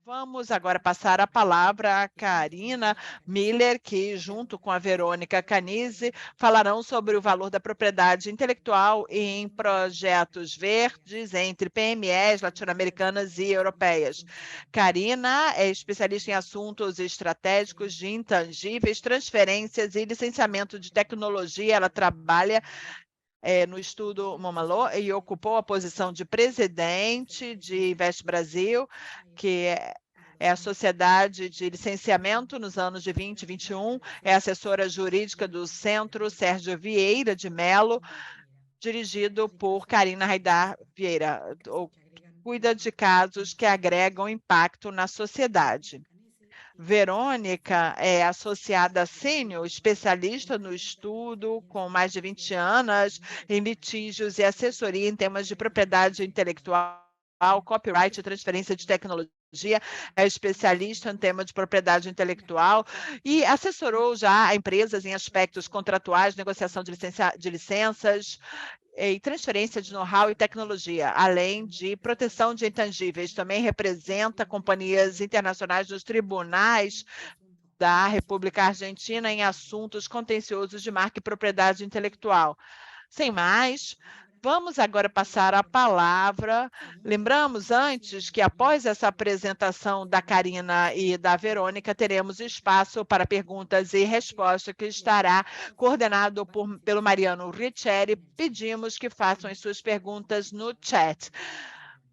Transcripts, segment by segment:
Vamos agora passar a palavra à Karina Miller, que, junto com a Verônica Canise, falarão sobre o valor da propriedade intelectual em projetos verdes entre PMEs latino-americanas e europeias. Karina é especialista em assuntos estratégicos de intangíveis, transferências e licenciamento de tecnologia. Ela trabalha no estudo Momalo e ocupou a posição de presidente de Invest Brasil, que é a sociedade de licenciamento nos anos de 20 e 21, é assessora jurídica do Centro Sérgio Vieira de Mello, dirigido por Karina Haidar Vieira, cuida de casos que agregam impacto na sociedade. Verônica é associada sênior, especialista no estudo, com mais de 20 anos em litígios e assessoria em temas de propriedade intelectual, copyright e transferência de tecnologia. É especialista em tema de propriedade intelectual e assessorou já empresas em aspectos contratuais, negociação de licenças, e transferência de know-how e tecnologia, além de proteção de intangíveis. Também representa companhias internacionais nos tribunais da República Argentina em assuntos contenciosos de marca e propriedade intelectual. Sem mais, vamos agora passar a palavra. Lembramos antes que, após essa apresentação da Karina e da Verônica, teremos espaço para perguntas e respostas, que estará coordenado pelo Mariano Riccieri. Pedimos que façam as suas perguntas no chat.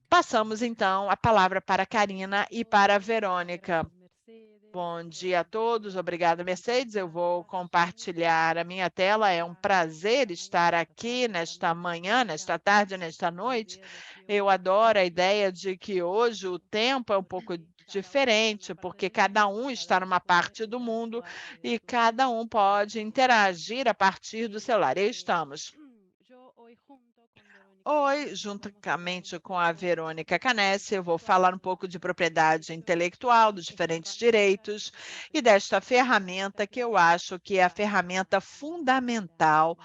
Passamos, então, a palavra para a Karina e para a Verônica. Bom dia a todos, obrigada, Mercedes. Eu vou compartilhar a minha tela. É um prazer estar aqui nesta manhã, nesta tarde, nesta noite. Eu adoro a ideia de que hoje o tempo é um pouco diferente, porque cada um está numa parte do mundo e cada um pode interagir a partir do celular. E estamos. Oi, juntamente com a Verônica Canesse, eu vou falar um pouco de propriedade intelectual, dos diferentes direitos e desta ferramenta que eu acho que é a ferramenta fundamental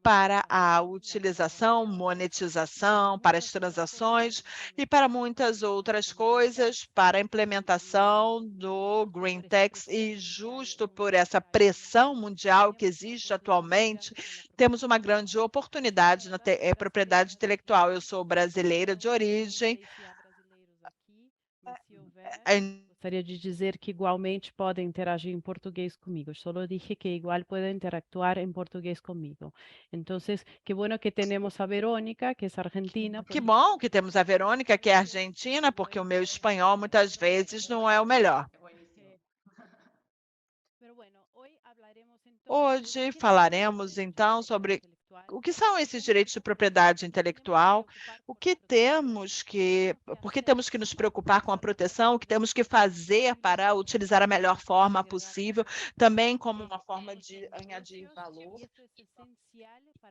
para a utilização, monetização, para as transações e para muitas outras coisas, para a implementação do Green Tax. E justo por essa pressão mundial que existe atualmente, temos uma grande oportunidade na propriedade intelectual. Eu sou brasileira de origem. Gostaria de dizer que igualmente podem interagir em português comigo. Só dije que igual podem interactuar em português comigo. Então, que bueno que temos a Verônica, que é argentina. Que bom que temos a Verônica, que é argentina, porque o meu espanhol muitas vezes não é o melhor. Hoje falaremos, então, sobre o que são esses direitos de propriedade intelectual, por que temos que nos preocupar com a proteção, o que temos que fazer para utilizar a melhor forma possível, também como uma forma de añadir valor,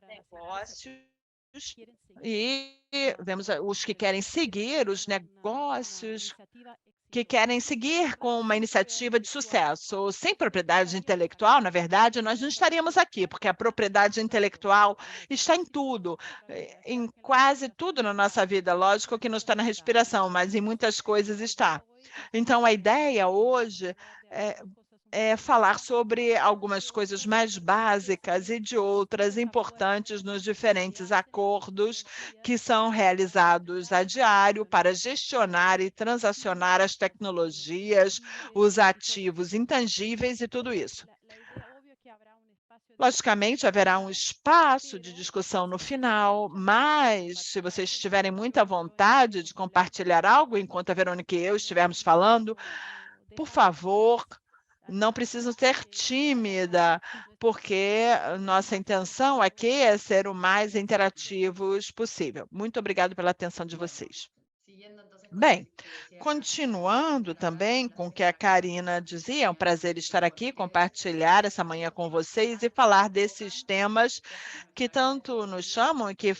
negócios, e vemos os que querem seguir, os negócios que querem seguir com uma iniciativa de sucesso. Sem propriedade intelectual, na verdade, nós não estaríamos aqui, porque a propriedade intelectual está em tudo, em quase tudo na nossa vida. Lógico que não está na respiração, mas em muitas coisas está. Então, a ideia hoje é falar sobre algumas coisas mais básicas e de outras importantes nos diferentes acordos que são realizados a diário para gestionar e transacionar as tecnologias, os ativos intangíveis e tudo isso. Logicamente, haverá um espaço de discussão no final, mas se vocês tiverem muita vontade de compartilhar algo enquanto a Verônica e eu estivermos falando, por favor, não precisam ser tímida, porque nossa intenção aqui é ser o mais interativos possível. Muito obrigada pela atenção de vocês. Bem, continuando também com o que a Karina dizia, é um prazer estar aqui, compartilhar essa manhã com vocês e falar desses temas que tanto nos chamam e que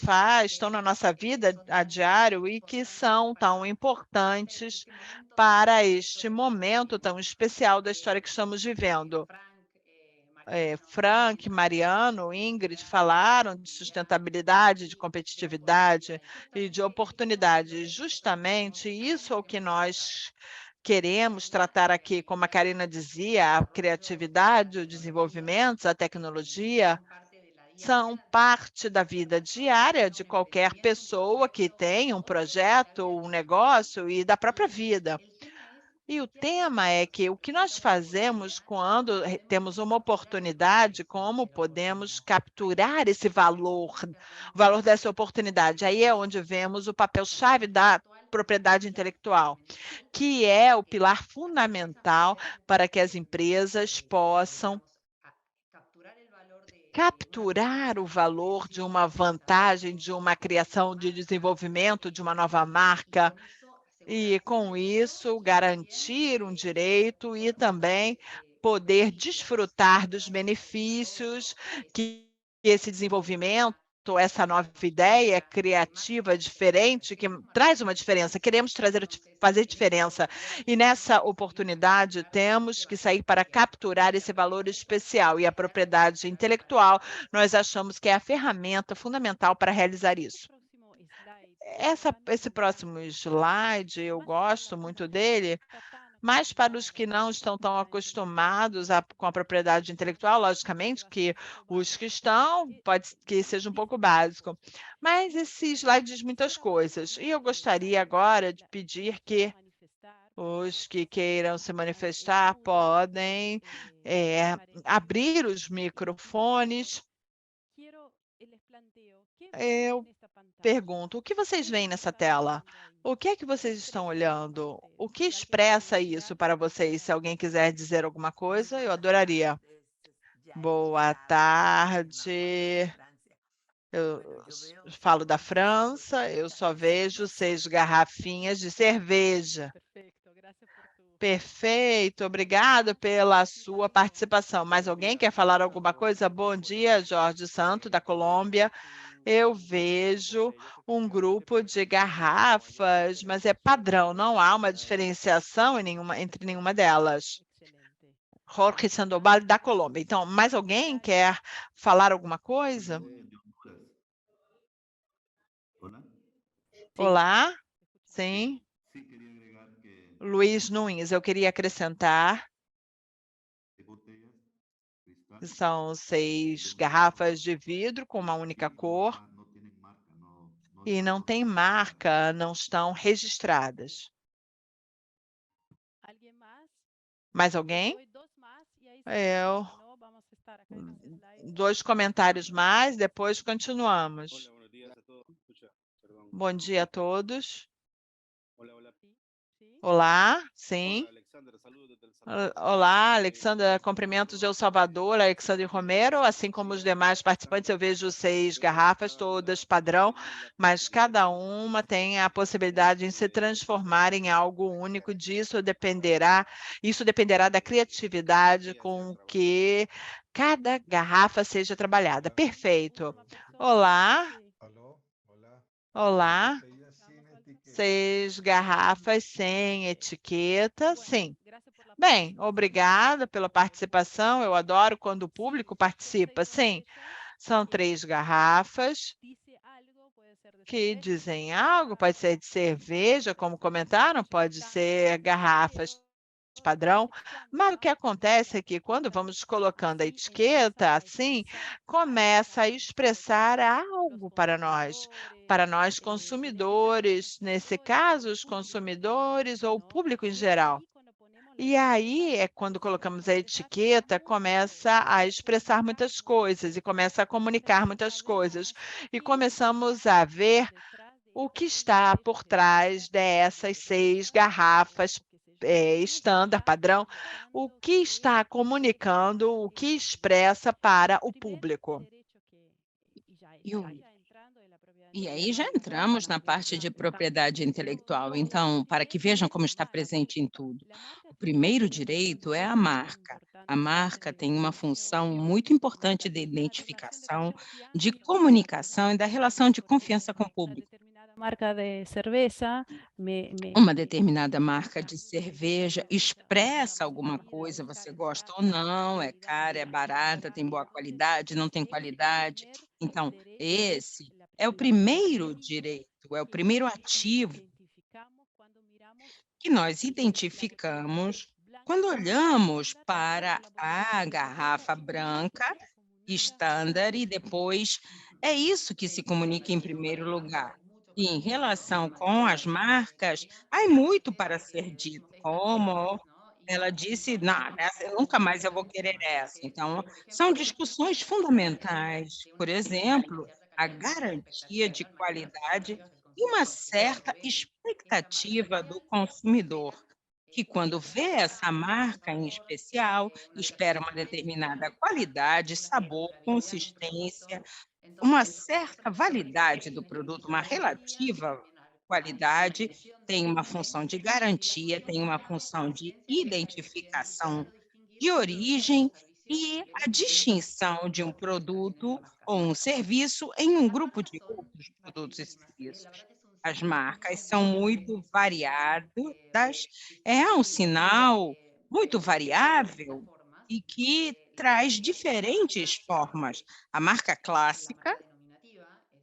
estão na nossa vida a diário e que são tão importantes para este momento tão especial da história que estamos vivendo. Frank, Mariano, Ingrid falaram de sustentabilidade, de competitividade e de oportunidade. Justamente isso é o que nós queremos tratar aqui, como a Karina dizia, a criatividade, o desenvolvimento, a tecnologia são parte da vida diária de qualquer pessoa que tem um projeto, um negócio e da própria vida. E o tema é que o que nós fazemos quando temos uma oportunidade, como podemos capturar esse valor, o valor dessa oportunidade. Aí é onde vemos o papel-chave da propriedade intelectual, que é o pilar fundamental para que as empresas possam capturar o valor de uma vantagem, de uma criação de desenvolvimento de uma nova marca, e, com isso, garantir um direito e também poder desfrutar dos benefícios que esse desenvolvimento, essa nova ideia criativa, diferente, que traz uma diferença. Queremos fazer diferença. E nessa oportunidade, temos que sair para capturar esse valor especial. E a propriedade intelectual, nós achamos que é a ferramenta fundamental para realizar isso. Esse próximo slide, eu gosto muito dele, mas para os que não estão tão acostumados com a propriedade intelectual, logicamente que os que estão, pode que seja um pouco básico. Mas esse slide diz muitas coisas. E eu gostaria agora de pedir que os que queiram se manifestar podem abrir os microfones. Eu pergunto, o que vocês veem nessa tela? O que é que vocês estão olhando? O que expressa isso para vocês? Se alguém quiser dizer alguma coisa, eu adoraria. Boa tarde. Eu falo da França, eu só vejo 6 garrafinhas de cerveja. Perfeito, obrigado pela sua participação. Mais alguém quer falar alguma coisa? Bom dia, Jorge Santo, da Colômbia. Eu vejo um grupo de garrafas, mas é padrão, não há uma diferenciação entre nenhuma delas. Jorge Sandoval, da Colômbia. Então, mais alguém quer falar alguma coisa? Olá, sim. Luiz Nunes, eu queria acrescentar, são 6 garrafas de vidro com uma única cor e não tem marca, não estão registradas. Mais alguém? Eu. 2 comentários mais, depois continuamos. Bom dia a todos. Olá, sim. Olá, Alexandra, cumprimentos de El Salvador, Alexandre Romero, assim como os demais participantes, eu vejo 6 garrafas, todas padrão, mas cada uma tem a possibilidade de se transformar em algo único, isso dependerá da criatividade com que cada garrafa seja trabalhada. Perfeito. Olá, olá. 6 garrafas sem etiqueta, sim. Bem, obrigada pela participação. Eu adoro quando o público participa. Sim, são 3 garrafas que dizem algo, pode ser de cerveja, como comentaram, pode ser garrafas padrão, mas o que acontece é que quando vamos colocando a etiqueta assim, começa a expressar algo para nós consumidores, nesse caso, os consumidores ou o público em geral. E aí é quando colocamos a etiqueta, começa a expressar muitas coisas e começa a comunicar muitas coisas. E começamos a ver o que está por trás dessas 6 garrafas estándar, padrão, o que está comunicando, o que expressa para o público. E aí já entramos na parte de propriedade intelectual. Então, para que vejam como está presente em tudo. O primeiro direito é a marca. A marca tem uma função muito importante de identificação, de comunicação e da relação de confiança com o público. marca de cerveza Uma determinada marca de cerveja expressa alguma coisa, você gosta ou não, é cara, é barata, tem boa qualidade, não tem qualidade. Então, esse é o primeiro direito, é o primeiro ativo que nós identificamos quando olhamos para a garrafa branca estándar e depois é isso que se comunica em primeiro lugar. E em relação com as marcas, há muito para ser dito, como ela disse: "Não, essa nunca mais eu vou querer essa". Então, são discussões fundamentais, por exemplo, a garantia de qualidade e uma certa expectativa do consumidor, que quando vê essa marca em especial, espera uma determinada qualidade, sabor, consistência, uma certa validade do produto, uma relativa qualidade, tem uma função de garantia, tem uma função de identificação de origem e a distinção de um produto ou um serviço em um grupo de outros produtos e serviços. As marcas são muito variadas, é um sinal muito variável e que traz diferentes formas. A marca clássica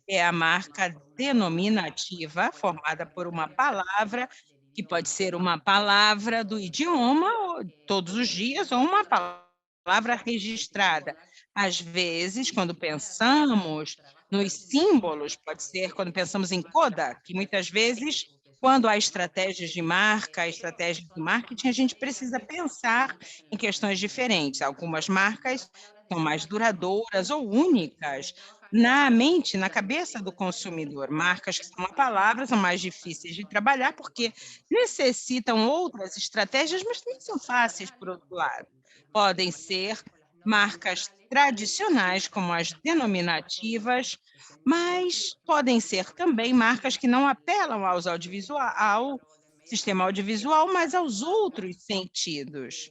é a marca denominativa, formada por uma palavra, que pode ser uma palavra do idioma, ou todos os dias, ou uma palavra registrada. Às vezes, quando pensamos nos símbolos, pode ser quando pensamos em coda, que muitas vezes, quando há estratégias de marca, estratégias de marketing, a gente precisa pensar em questões diferentes. Algumas marcas são mais duradouras ou únicas, na mente, na cabeça do consumidor. Marcas que são uma palavra, são mais difíceis de trabalhar, porque necessitam outras estratégias, mas também são fáceis, por outro lado. Podem ser marcas tradicionais, como as denominativas, mas podem ser também marcas que não apelam ao sistema audiovisual, mas aos outros sentidos.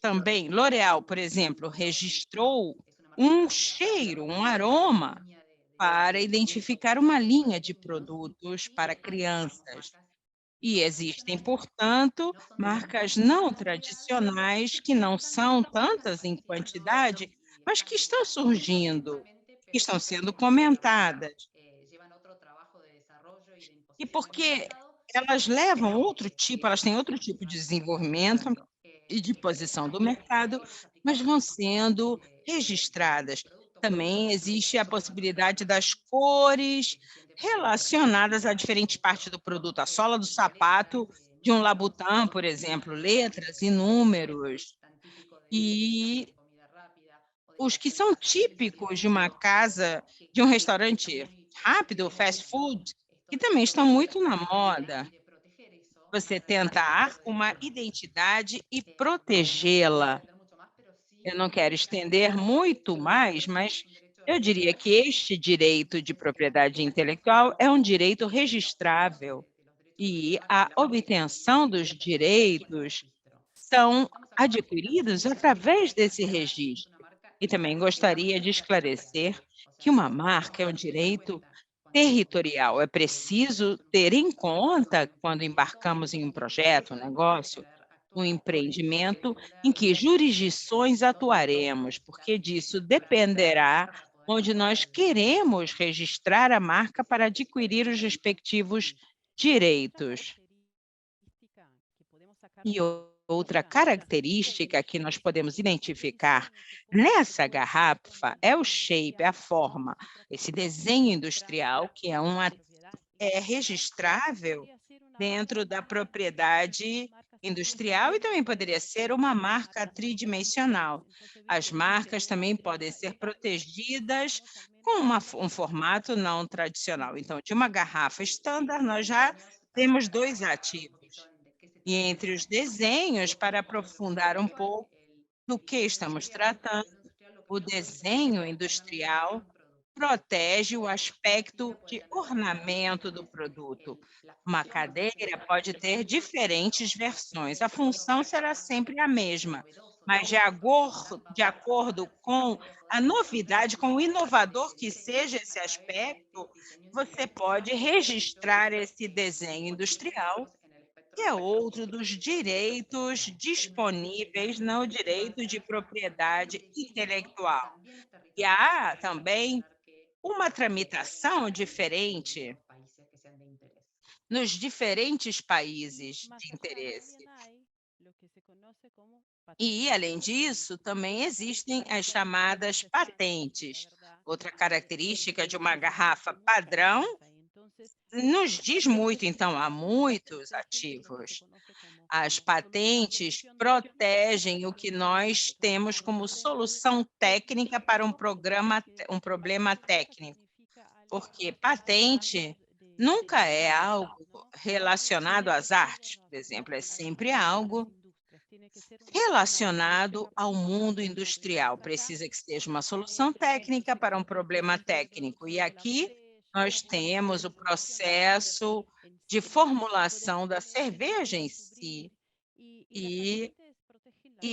Também, L'Oréal, por exemplo, registrou um cheiro, um aroma, para identificar uma linha de produtos para crianças. E existem, portanto, marcas não tradicionais, que não são tantas em quantidade, mas que estão surgindo, que estão sendo comentadas. E porque elas levam outro tipo, elas têm outro tipo de desenvolvimento e de posição do mercado, mas vão sendo registradas. Também existe a possibilidade das cores relacionadas a diferentes partes do produto. A sola do sapato de um Labutin, por exemplo, letras e números. E os que são típicos de uma casa, de um restaurante rápido, fast food, que também estão muito na moda. Você tentar uma identidade e protegê-la. Eu não quero estender muito mais, mas eu diria que este direito de propriedade intelectual é um direito registrável e a obtenção dos direitos são adquiridos através desse registro. E também gostaria de esclarecer que uma marca é um direito territorial. É preciso ter em conta, quando embarcamos em um projeto, um negócio, um empreendimento, em que jurisdições atuaremos, porque disso dependerá onde nós queremos registrar a marca para adquirir os respectivos direitos. E outra característica que nós podemos identificar nessa garrafa é o shape, é a forma, esse desenho industrial, que é registrável dentro da propriedade industrial e também poderia ser uma marca tridimensional. As marcas também podem ser protegidas com um formato não tradicional. Então, de uma garrafa estándar, nós já temos dois ativos. E entre os desenhos, para aprofundar um pouco do que estamos tratando, o desenho industrial protege o aspecto de ornamento do produto. Uma cadeira pode ter diferentes versões, a função será sempre a mesma, mas de acordo com a novidade, com o inovador que seja esse aspecto, você pode registrar esse desenho industrial, que é outro dos direitos disponíveis no direito de propriedade intelectual. E há também uma tramitação diferente nos diferentes países de interesse. E, além disso, também existem as chamadas patentes. Outra característica de uma garrafa padrão nos diz muito, então, há muitos ativos. As patentes protegem o que nós temos como solução técnica para um problema técnico, porque patente nunca é algo relacionado às artes, por exemplo, é sempre algo relacionado ao mundo industrial. Precisa que seja uma solução técnica para um problema técnico. E aqui nós temos o processo de formulação da cerveja em si. E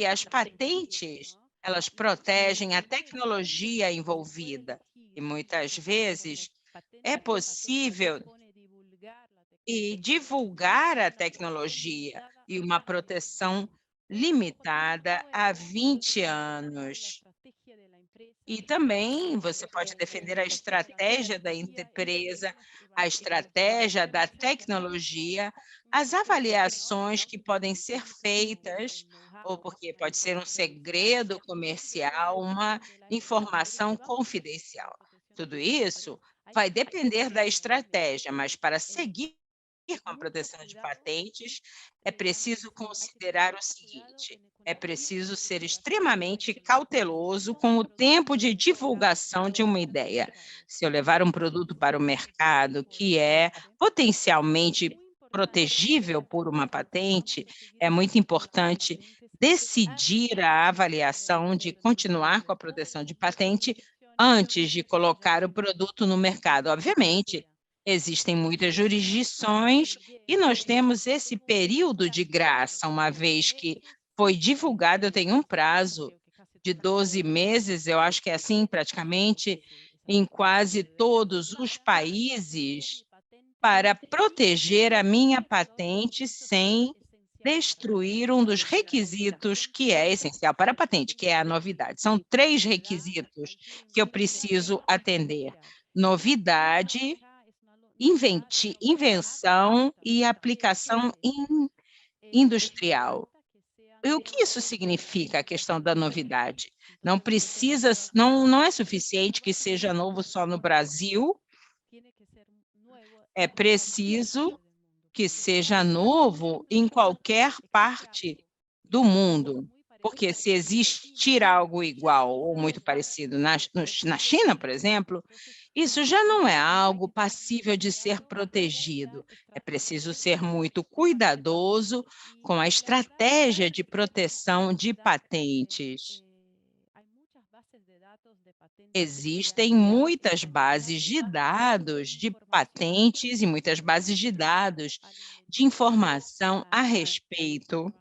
as patentes, elas protegem a tecnologia envolvida. E muitas vezes é possível divulgar a tecnologia e uma proteção limitada a 20 anos. E também você pode defender a estratégia da empresa, a estratégia da tecnologia, as avaliações que podem ser feitas, ou porque pode ser um segredo comercial, uma informação confidencial. Tudo isso vai depender da estratégia, mas para seguir com a proteção de patentes, é preciso considerar o seguinte: é preciso ser extremamente cauteloso com o tempo de divulgação de uma ideia. Se eu levar um produto para o mercado que é potencialmente protegível por uma patente, é muito importante decidir a avaliação de continuar com a proteção de patente antes de colocar o produto no mercado. Obviamente, existem muitas jurisdições e nós temos esse período de graça, uma vez que foi divulgado, eu tenho um prazo de 12 meses, eu acho que é assim praticamente em quase todos os países, para proteger a minha patente sem destruir um dos requisitos que é essencial para a patente, que é a novidade. São 3 requisitos que eu preciso atender: novidade, invenção e aplicação industrial. E o que isso significa, a questão da novidade? Não é suficiente que seja novo só no Brasil, é preciso que seja novo em qualquer parte do mundo, porque se existir algo igual ou muito parecido na China, por exemplo, isso já não é algo passível de ser protegido. É preciso ser muito cuidadoso com a estratégia de proteção de patentes. Existem muitas bases de dados de patentes e muitas bases de dados de informação a respeito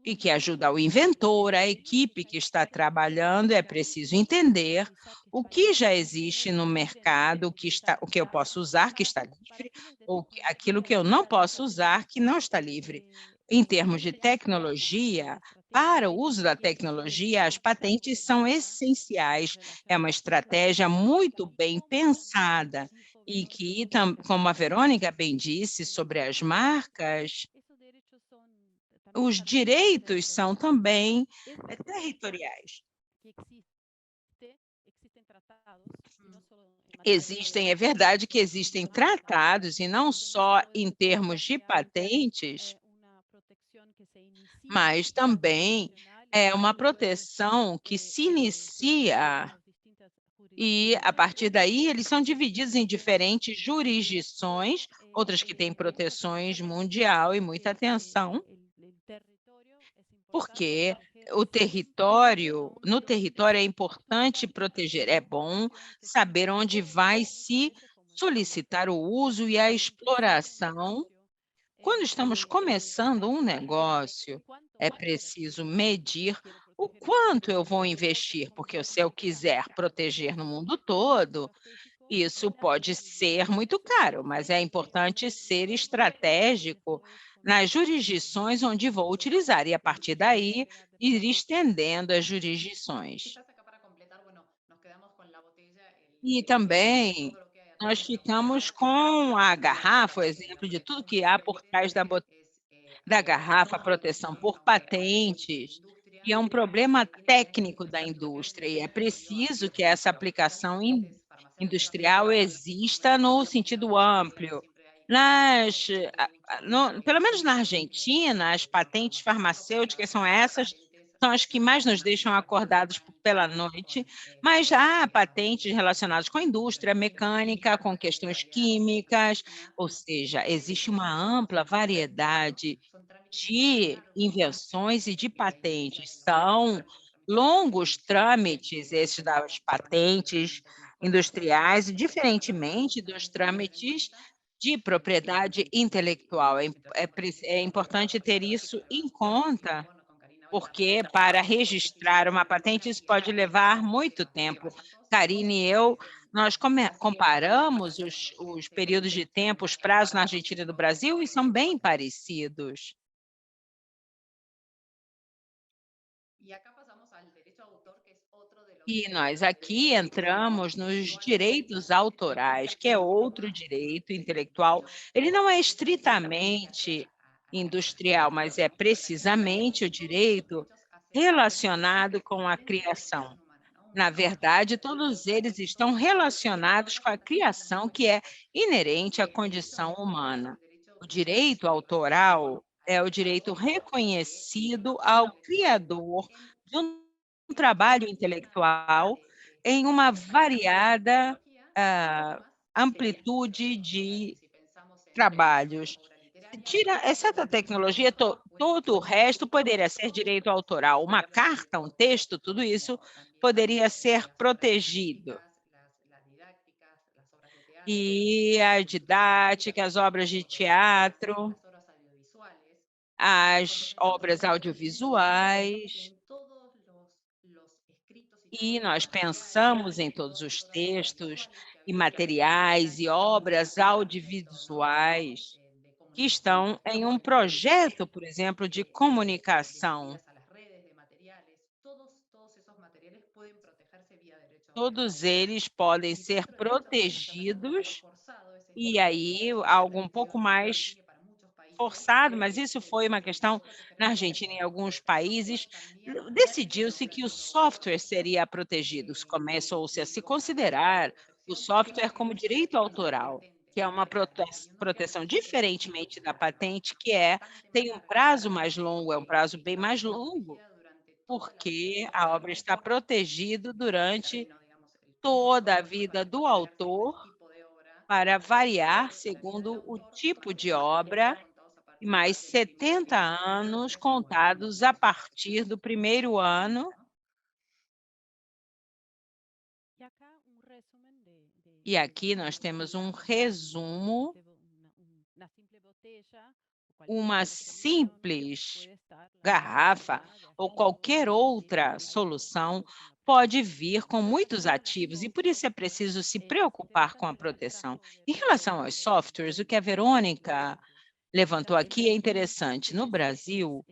e que ajuda o inventor, a equipe que está trabalhando. É preciso entender o que já existe no mercado, o que eu posso usar, que está livre, ou aquilo que eu não posso usar, que não está livre. Em termos de tecnologia, para o uso da tecnologia, as patentes são essenciais. É uma estratégia muito bem pensada e que, como a Verônica bem disse sobre as marcas, os direitos são também territoriais. É verdade que existem tratados, e não só em termos de patentes, mas também é uma proteção que se inicia e, a partir daí, eles são divididos em diferentes jurisdições, outras que têm proteções mundial e muita atenção, porque no território é importante proteger, é bom saber onde vai se solicitar o uso e a exploração. Quando estamos começando um negócio, É preciso medir o quanto eu vou investir, porque se eu quiser proteger no mundo todo, isso pode ser muito caro, mas é importante ser estratégico nas jurisdições onde vou utilizar e, a partir daí, ir estendendo as jurisdições. E também nós ficamos com a garrafa, o exemplo de tudo que há por trás da garrafa, a proteção por patentes, e é um problema técnico da indústria, e é preciso que essa aplicação industrial exista no sentido amplo. Nas, pelo menos na Argentina, as patentes farmacêuticas são as que mais nos deixam acordados pela noite, mas há patentes relacionadas com a indústria mecânica, com questões químicas, ou seja, existe uma ampla variedade de invenções e de patentes. São longos trâmites esses das patentes industriais, diferentemente dos trâmites de propriedade intelectual. É importante ter isso em conta, porque para registrar uma patente isso pode levar muito tempo. Karine e eu, nós comparamos os períodos de tempo, os prazos na Argentina e no Brasil, e são bem parecidos. E nós aqui entramos nos direitos autorais, que é outro direito intelectual. Ele não é estritamente industrial, mas é precisamente o direito relacionado com a criação. Na verdade, todos eles estão relacionados com a criação que é inerente à condição humana. O direito autoral é o direito reconhecido ao criador de um trabalho intelectual em uma variada amplitude de trabalhos. Exceto a tecnologia, todo o resto poderia ser direito autoral. Uma carta, um texto, tudo isso poderia ser protegido. E a didática, as obras de teatro, as obras audiovisuais. E nós pensamos em todos os textos e materiais e obras audiovisuais que estão em um projeto, por exemplo, de comunicação. Todos eles podem ser protegidos, e aí algo um pouco mais forçado, mas isso foi uma questão na Argentina e em alguns países, decidiu-se que o software seria protegido, começou-se a se considerar o software como direito autoral, que é uma proteção diferentemente da patente, tem um prazo mais longo, é um prazo bem mais longo, porque a obra está protegida durante toda a vida do autor, para variar segundo o tipo de obra, e mais 70 anos contados a partir do primeiro ano. E aqui nós temos um resumo, uma simples garrafa ou qualquer outra solução pode vir com muitos ativos e por isso é preciso se preocupar com a proteção. Em relação aos softwares, o que a Verônica levantou aqui é interessante. No Brasil,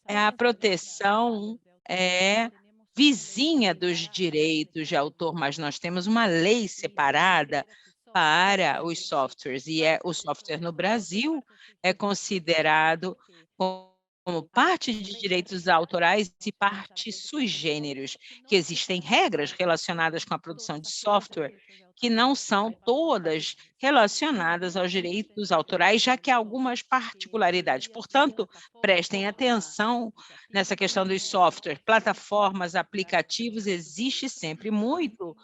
a proteção é vizinha dos direitos de autor, mas nós temos uma lei separada para os softwares, e o software no Brasil é considerado como parte de direitos autorais e parte sui generis, que existem regras relacionadas com a produção de software que não são todas relacionadas aos direitos autorais, já que há algumas particularidades. Portanto, prestem atenção nessa questão dos softwares, plataformas, aplicativos, existe sempre muito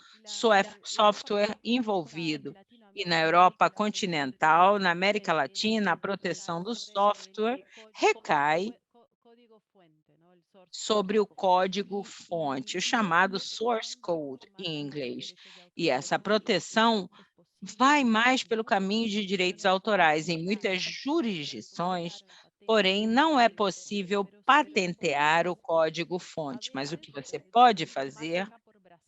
software envolvido. E na Europa continental, na América Latina, a proteção do software recai sobre o código-fonte, o chamado source code em inglês. E essa proteção vai mais pelo caminho de direitos autorais. Em muitas jurisdições, porém não é possível patentear o código-fonte, mas o que você pode fazer,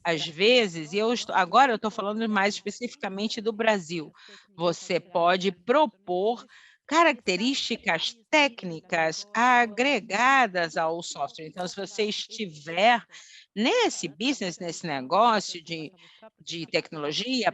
às vezes, agora eu estou falando mais especificamente do Brasil, você pode propor características técnicas agregadas ao software. Então, se você estiver nesse business, nesse negócio de tecnologia,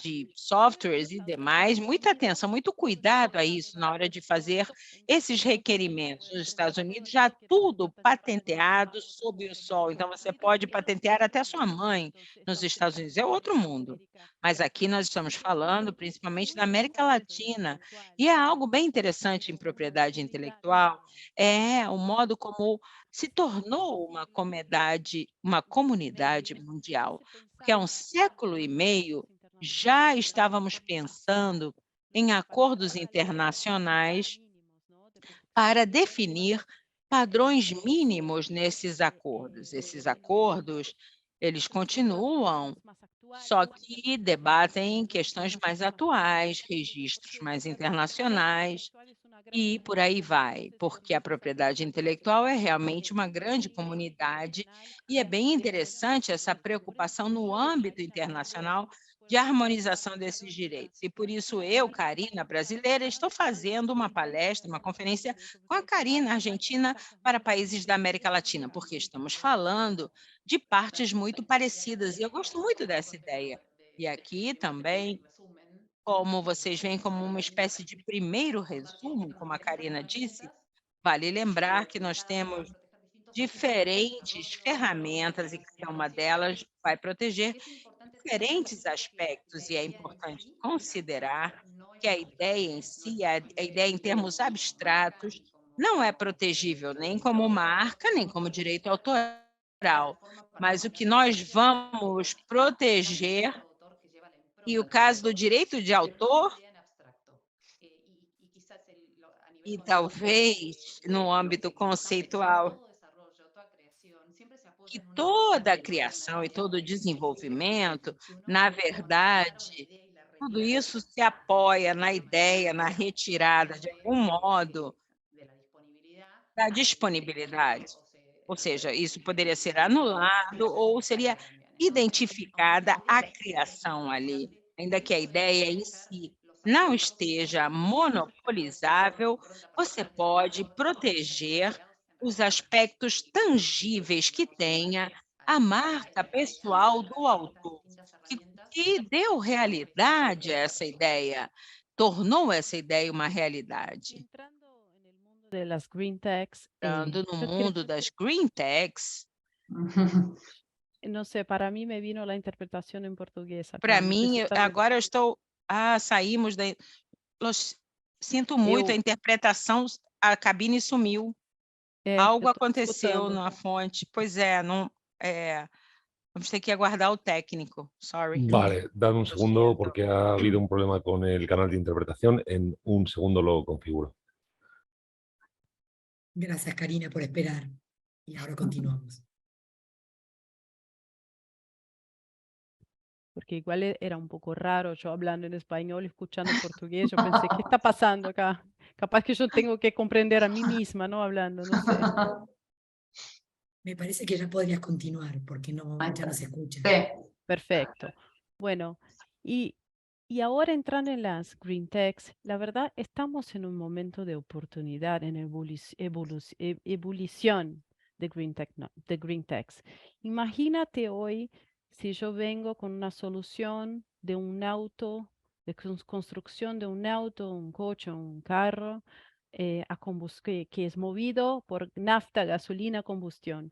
de softwares e demais, muita atenção, muito cuidado a isso na hora de fazer esses requerimentos. Nos Estados Unidos, já tudo patenteado sob o sol, então você pode patentear até sua mãe nos Estados Unidos, é outro mundo. Mas aqui nós estamos falando principalmente da América Latina, e é algo bem interessante em propriedade intelectual, é o modo como se tornou uma comunidade mundial, porque há um século e meio já estávamos pensando em acordos internacionais para definir padrões mínimos nesses acordos. Esses acordos, eles continuam, só que debatem questões mais atuais, registros mais internacionais, e por aí vai, porque a propriedade intelectual é realmente uma grande comunidade e é bem interessante essa preocupação no âmbito internacional de harmonização desses direitos. E por isso eu, Karina, brasileira, estou fazendo uma palestra, uma conferência com a Karina, argentina, para países da América Latina, porque estamos falando de partes muito parecidas e eu gosto muito dessa ideia. E aqui também, como vocês veem, como uma espécie de primeiro resumo, como a Karina disse, vale lembrar que nós temos diferentes ferramentas e cada uma delas vai proteger diferentes aspectos, e é importante considerar que a ideia em si, a ideia em termos abstratos, não é protegível nem como marca, nem como direito autoral, mas o que nós vamos proteger, e o caso do direito de autor, e talvez no âmbito conceitual, que toda a criação e todo o desenvolvimento, na verdade, tudo isso se apoia na ideia, na retirada, de algum modo, da disponibilidade. Ou seja, isso poderia ser anulado ou seria identificada a criação ali, ainda que a ideia em si não esteja monopolizável, você pode proteger os aspectos tangíveis que tenha a marca pessoal do autor, que deu realidade a essa ideia, tornou essa ideia uma realidade. De las green techs, Entrando no yo mundo das green techs, no sé, para mí me vino la interpretación en portugués para acá. No sé mim, si estás agora eu estou saímos da sinto muito, a interpretação, a cabine sumiu, yo algo estoy aconteceu escuchando. na fonte. Pois é, não, vamos ter que aguardar o técnico, sorry. Vale, dame un Lo segundo siento. porque ha habido un problema con el canal de interpretación. En un segundo lo configuro. Gracias, Karina, por esperar. Y ahora continuamos. Porque igual era un poco raro yo hablando en español, escuchando portugués. Yo pensé, ¿qué está pasando acá? Capaz que yo tengo que comprender a mí misma, ¿no? Hablando, no sé. Me parece que ya podrías continuar porque no, ya no se escucha. Perfecto. Bueno, y ahora entrando en las green techs, la verdad estamos en un momento de oportunidad, en ebullición de de green techs. Imagínate hoy si yo vengo con una solución de un auto, de construcción de un auto, un coche, un carro, que es movido por nafta, gasolina, combustión.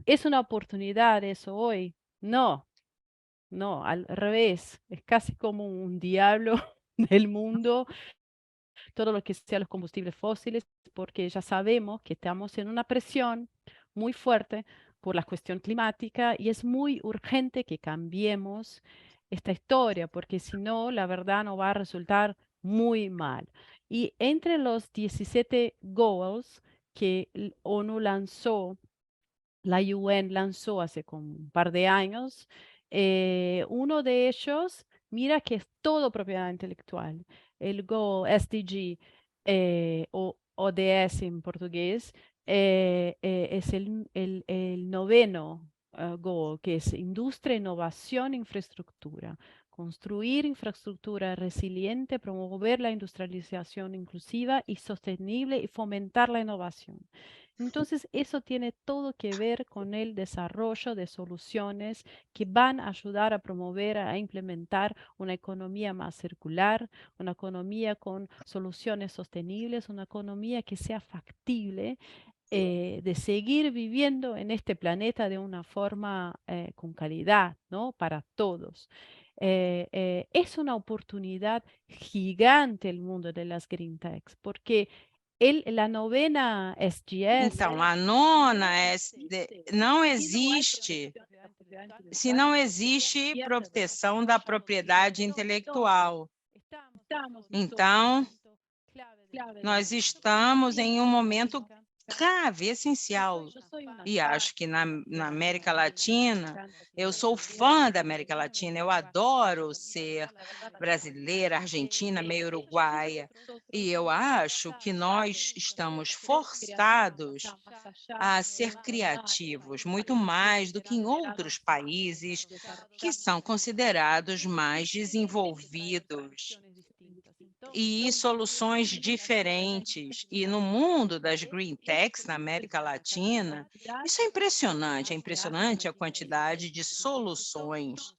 ¿Es una oportunidad eso hoy? No. No, al revés, es casi como un diablo del mundo, todo lo que sea los combustibles fósiles, porque ya sabemos que estamos en una presión muy fuerte por la cuestión climática y es muy urgente que cambiemos esta historia, porque si no, la verdad no va a resultar muy mal. Y entre los 17 goals que ONU lanzó, la UN lanzó hace como un par de años, uno de ellos, mira que es todo propiedad intelectual, el Goal SDG o ODS en portugués, es el noveno goal, que es industria, innovación, infraestructura. Construir infraestructura resiliente, promover la industrialización inclusiva y sostenible y fomentar la innovación. Entonces, eso tiene todo que ver con el desarrollo de soluciones que van a ayudar a promover, a implementar una economía más circular, una economía con soluciones sostenibles, una economía que sea factible de seguir viviendo en este planeta de una forma con calidad, ¿no? Para todos. Es una oportunidad gigante el mundo de las Green Techs, porque la novena SGS... Então, a nona não existe se não existe proteção da propriedade intelectual. Então, nós estamos em um momento grave, essencial. E acho que na América Latina, eu sou fã da América Latina, eu adoro ser brasileira, argentina, meio uruguaia. E eu acho que nós estamos forçados a ser criativos, muito mais do que em outros países que são considerados mais desenvolvidos e soluções diferentes. E no mundo das Green Techs, na América Latina, isso é impressionante a quantidade de soluções.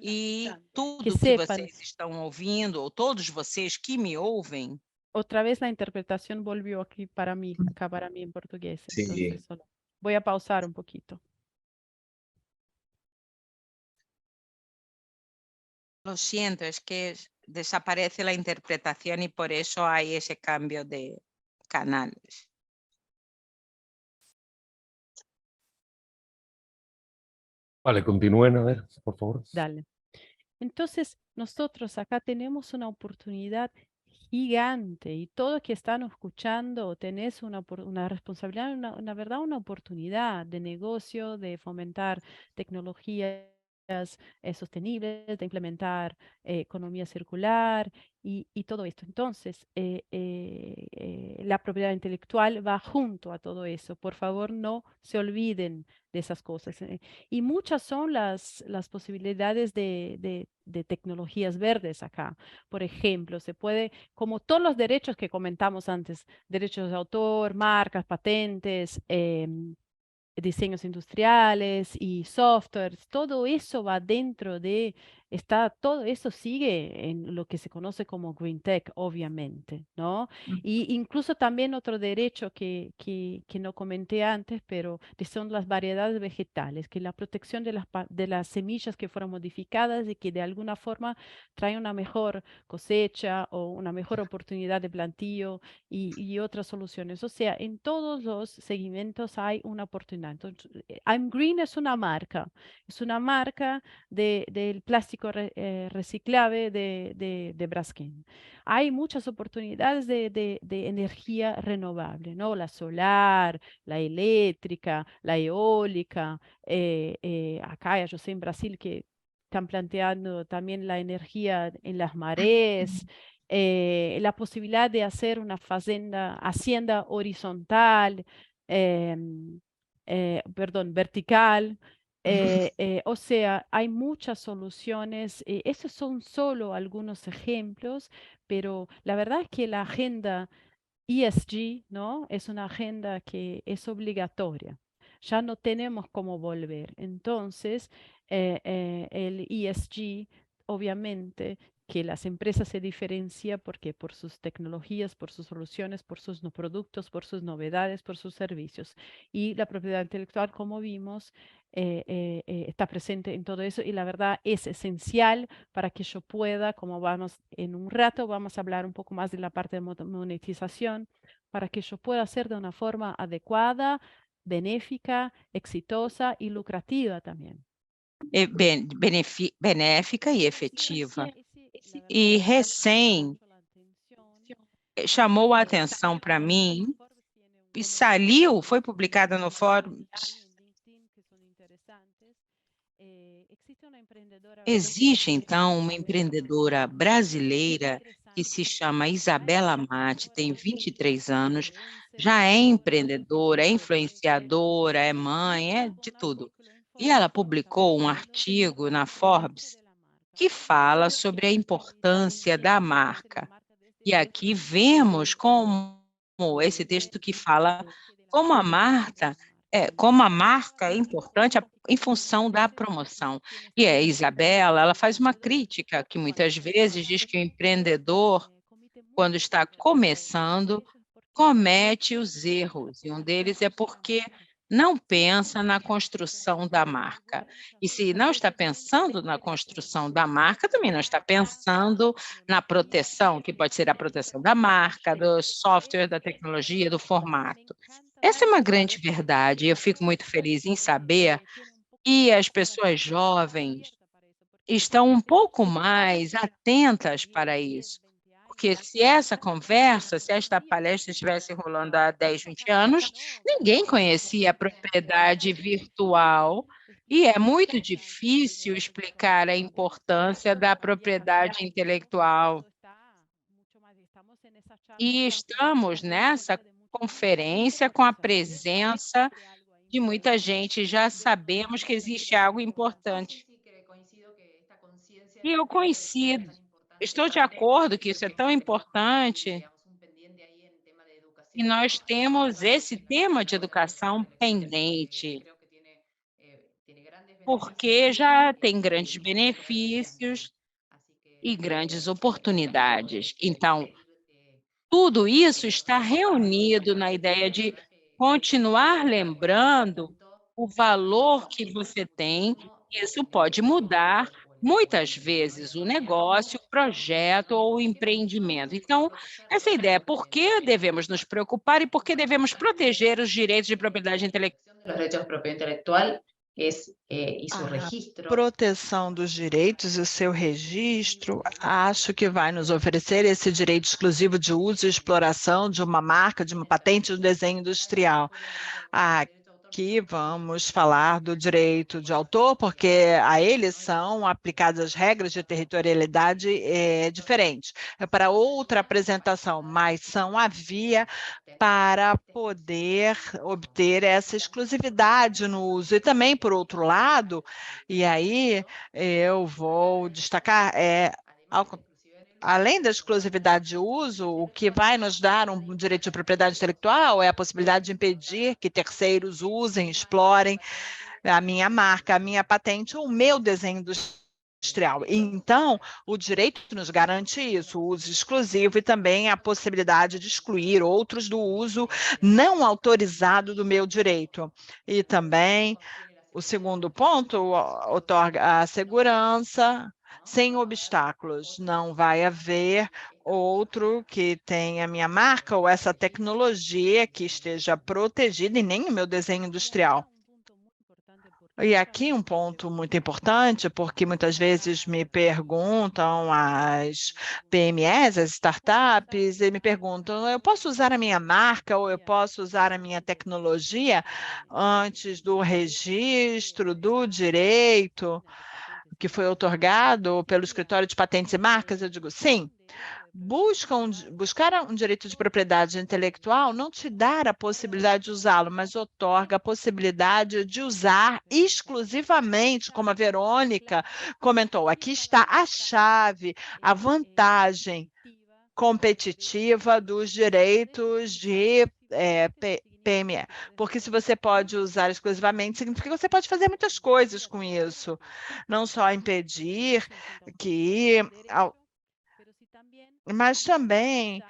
E tudo que vocês estão ouvindo, ou todos vocês que me ouvem... Otra vez la interpretación volvió aquí para mí, acá para mí en portugués. Sí. Entonces, voy a pausar un poquito. Lo siento, es que desaparece la interpretación y por eso hay ese cambio de canales. Vale, continúen, a ver, por favor. Dale. Entonces, nosotros acá tenemos una oportunidad gigante y todos que están escuchando tenés una responsabilidad, una verdad, una oportunidad de negocio, de fomentar tecnologías sostenibles, de implementar economía circular y todo esto. Entonces, la propiedad intelectual va junto a todo eso. Por favor, no se olviden de esas cosas. Y muchas son las posibilidades de tecnologías verdes acá. Por ejemplo, se puede, como todos los derechos que comentamos antes, derechos de autor, marcas, patentes, diseños industriales y softwares, todo eso va dentro de, todo eso sigue en lo que se conoce como Green Tech, obviamente, ¿no? Y incluso también otro derecho que no comenté antes, pero son las variedades vegetales, que la protección de las semillas que fueron modificadas y que de alguna forma trae una mejor cosecha o una mejor oportunidad de plantío y otras soluciones. O sea, en todos los segmentos hay una oportunidad. Entonces, I'm Green es una marca del plástico reciclable de Braskem. Hay muchas oportunidades de energía renovable, ¿no? La solar, la eléctrica, la eólica. Acá, yo sé en Brasil que están planteando también la energía en las mareas. La posibilidad de hacer una hacienda horizontal, perdón, vertical. O sea, hay muchas soluciones. Esos son solo algunos ejemplos, pero la verdad es que la agenda ESG, ¿no? Es una agenda que es obligatoria. Ya no tenemos cómo volver. Entonces, el ESG, obviamente, que las empresas se diferencian porque por sus tecnologías, por sus soluciones, por sus productos, por sus novedades, por sus servicios. Y la propiedad intelectual, como vimos, está presente en todo eso y la verdad es esencial para que yo pueda, como vamos en un rato, vamos a hablar un poco más de la parte de monetización, para que yo pueda hacer de una forma adecuada, benéfica, exitosa y lucrativa también. Benéfica e efetiva. E recém chamou a atenção para mim, e saiu, foi publicada no Fórum, Existe, então, uma empreendedora brasileira que se chama Isabela Mate, tem 23 anos, já é empreendedora, é influenciadora, é mãe, é de tudo. E ela publicou um artigo na Forbes que fala sobre a importância da marca. E aqui vemos como esse texto que fala como a marca é importante em função da promoção. E a Isabela, ela faz uma crítica que muitas vezes diz que o empreendedor, quando está começando, comete os erros, e um deles é porque não pensa na construção da marca. E se não está pensando na construção da marca, também não está pensando na proteção, que pode ser a proteção da marca, do software, da tecnologia, do formato. Essa é uma grande verdade, e eu fico muito feliz em saber que as pessoas jovens estão um pouco mais atentas para isso. Porque se essa conversa, se esta palestra estivesse rolando há 10, 20 anos, ninguém conhecia a propriedade virtual e é muito difícil explicar a importância da propriedade intelectual. E estamos nessa conferência com a presença de muita gente, já sabemos que existe algo importante. E eu coincido, estou de acordo que isso é tão importante, e nós temos esse tema de educação pendente, porque já tem grandes benefícios e grandes oportunidades. Então, tudo isso está reunido na ideia de continuar lembrando o valor que você tem. Isso pode mudar muitas vezes o negócio, o projeto ou o empreendimento. Então, essa ideia, por que devemos nos preocupar e por que devemos proteger os direitos de propriedade intelectual? Los derechos de propiedad intelectual y su A registro. proteção dos direitos e o seu registro, acho que vai nos oferecer esse direito exclusivo de uso e exploração de uma marca, de uma patente, de um desenho industrial. Aqui vamos falar do direito de autor, porque a eles são aplicadas as regras de territorialidade diferentes. É para outra apresentação, mas são a via para poder obter essa exclusividade no uso. E também, por outro lado, e aí eu vou destacar, além da exclusividade de uso, o que vai nos dar um direito de propriedade intelectual é a possibilidade de impedir que terceiros usem, explorem a minha marca, a minha patente ou o meu desenho industrial. Então, o direito nos garante isso, o uso exclusivo e também a possibilidade de excluir outros do uso não autorizado do meu direito. E também, o segundo ponto, otorga a segurança sem obstáculos. Não vai haver outro que tenha minha marca ou essa tecnologia que esteja protegida e nem o meu desenho industrial. E aqui um ponto muito importante, porque muitas vezes me perguntam as PMEs, as startups, e me perguntam, eu posso usar a minha marca ou eu posso usar a minha tecnologia antes do registro do direito que foi otorgado pelo Escritório de Patentes e Marcas? Eu digo, sim. Buscar um direito de propriedade intelectual não te dá a possibilidade de usá-lo, mas otorga a possibilidade de usar exclusivamente, como a Verônica comentou. Aqui está a chave, a vantagem competitiva dos direitos de PME, porque se você pode usar exclusivamente, significa que você pode fazer muitas coisas com isso, não só impedir que... mas também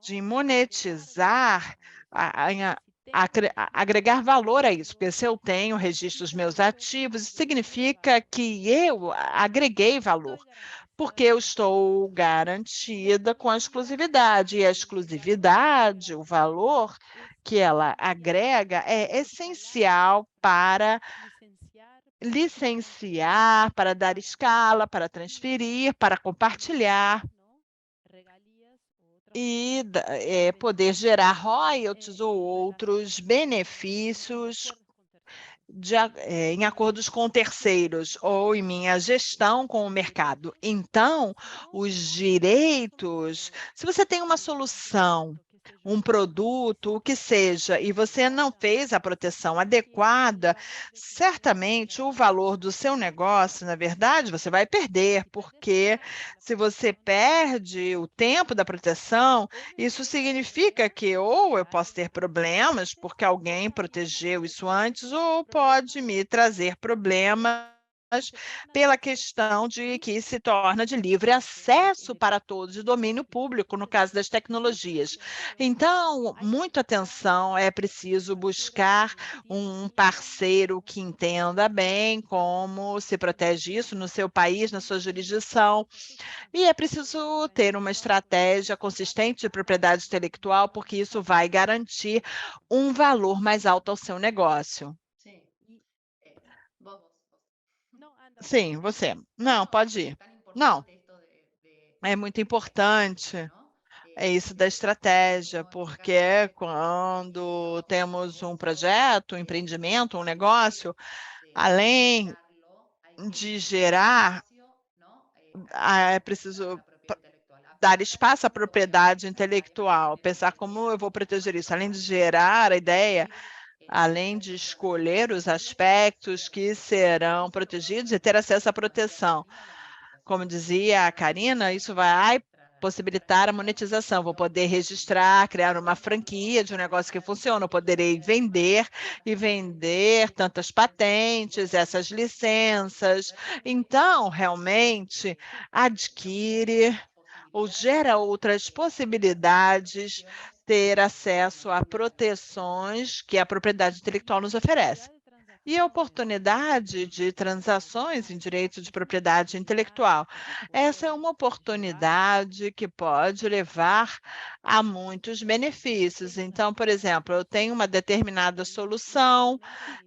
de monetizar, agregar valor a isso, porque se eu tenho registro dos meus ativos, isso significa que eu agreguei valor, porque eu estou garantida com a exclusividade, e a exclusividade, o valor que ela agrega é essencial para licenciar, para dar escala, para transferir, para compartilhar e poder gerar royalties ou outros benefícios em acordos com terceiros ou em minha gestão com o mercado. Então, os direitos, se você tem uma solução, um produto, o que seja, e você não fez a proteção adequada, certamente o valor do seu negócio, na verdade, você vai perder, porque se você perde o tempo da proteção, isso significa que ou eu posso ter problemas porque alguém protegeu isso antes, ou pode me trazer problemas pela questão de que se torna de livre acesso para todos, de domínio público, no caso das tecnologias. Então, muita atenção, é preciso buscar um parceiro que entenda bem como se protege isso no seu país, na sua jurisdição, e é preciso ter uma estratégia consistente de propriedade intelectual, porque isso vai garantir um valor mais alto ao seu negócio. Sí. Vos. Sim, você. Não, pode ir. Não, é muito importante. É isso da estratégia, porque quando temos um projeto, um empreendimento, um negócio, além de gerar, é preciso dar espaço à propriedade intelectual, pensar como eu vou proteger isso, além de gerar a ideia, além de escolher os aspectos que serão protegidos e ter acesso à proteção. Como dizia a Karina, isso vai possibilitar a monetização. Vou poder registrar, criar uma franquia de um negócio que funciona. Eu poderei vender e vender tantas patentes, essas licenças. Então, realmente, adquire ou gera outras possibilidades ter acesso a proteções que a propriedade intelectual nos oferece. E a oportunidade de transações em direito de propriedade intelectual. Essa é uma oportunidade que pode levar a muitos benefícios. Então, por exemplo, eu tenho uma determinada solução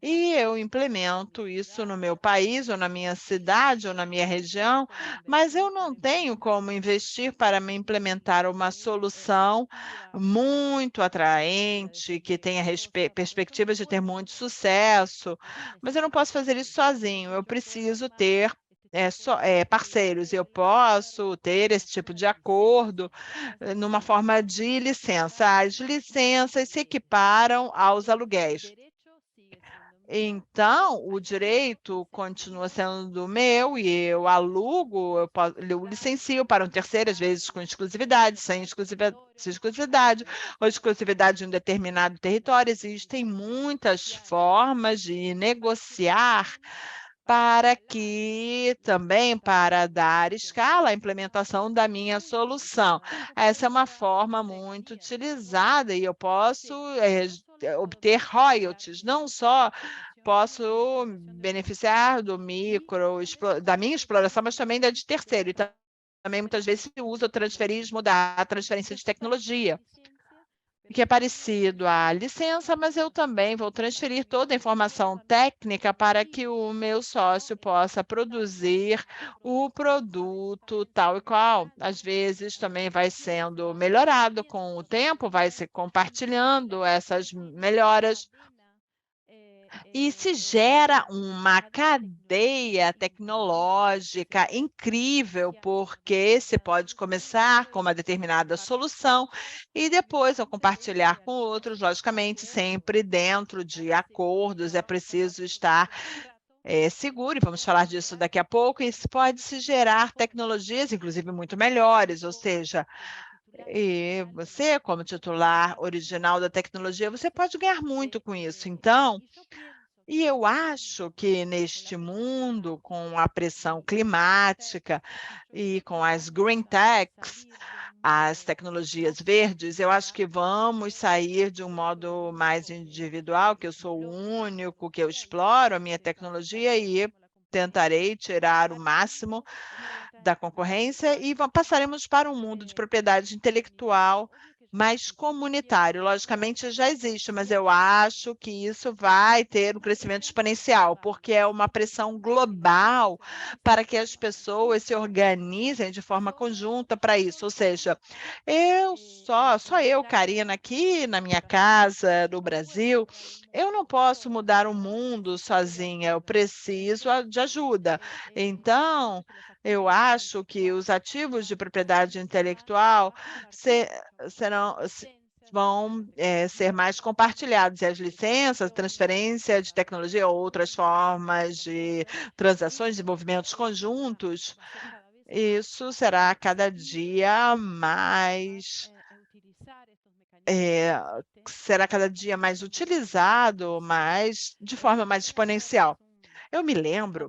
e eu implemento isso no meu país, ou na minha cidade, ou na minha região, mas eu não tenho como investir para me implementar uma solução muito atraente, que tenha perspectivas de ter muito sucesso, mas eu não posso fazer isso sozinho, eu preciso ter parceiros, eu posso ter esse tipo de acordo numa forma de licença. As licenças se equiparam aos aluguéis. Então, o direito continua sendo meu e eu alugo, eu licencio para um terceiro, às vezes com exclusividade, sem exclusividade, ou exclusividade de um determinado território. Existem muitas formas de negociar para que também para dar escala à implementação da minha solução. Essa é uma forma muito utilizada e eu posso obter royalties, não só posso beneficiar da minha exploração, mas também da de terceiro. E também muitas vezes se usa o transferismo da transferência de tecnologia, que é parecido à licença, mas eu também vou transferir toda a informação técnica para que o meu sócio possa produzir o produto tal e qual. Às vezes também vai sendo melhorado com o tempo, vai se compartilhando essas melhoras. E se gera uma cadeia tecnológica incrível, porque você pode começar com uma determinada solução e depois, ao compartilhar com outros, logicamente, sempre dentro de acordos, é preciso estar seguro, e vamos falar disso daqui a pouco, e isso pode se gerar tecnologias, inclusive, muito melhores, ou seja, e você, como titular original da tecnologia, você pode ganhar muito com isso. Então, e eu acho que neste mundo, com a pressão climática e com as green techs, as tecnologias verdes, eu acho que vamos sair de um modo mais individual, que eu sou o único, que eu exploro a minha tecnologia e tentarei tirar o máximo da concorrência e passaremos para um mundo de propriedade intelectual mais comunitário. Logicamente, já existe, mas eu acho que isso vai ter um crescimento exponencial, porque é uma pressão global para que as pessoas se organizem de forma conjunta para isso. Ou seja, só eu, Karina, aqui na minha casa, no Brasil, eu não posso mudar o mundo sozinha, eu preciso de ajuda. Então, eu acho que os ativos de propriedade intelectual serão, vão ser mais compartilhados, e as licenças, transferência de tecnologia ou outras formas de transações, desenvolvimentos conjuntos, isso será cada dia mais utilizado, mas de forma mais exponencial. Eu me lembro,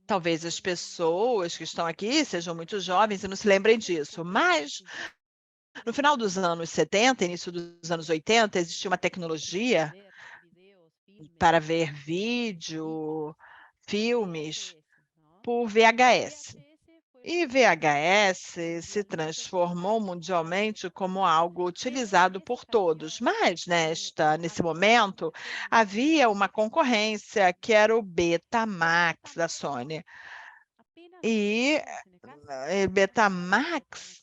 talvez as pessoas que estão aqui sejam muito jovens e não se lembrem disso, mas no final dos anos 70, início dos anos 80, existia uma tecnologia para ver vídeo, filmes por VHS. E VHS se transformou mundialmente como algo utilizado por todos, mas nesse momento havia uma concorrência que era o Betamax da Sony. E Betamax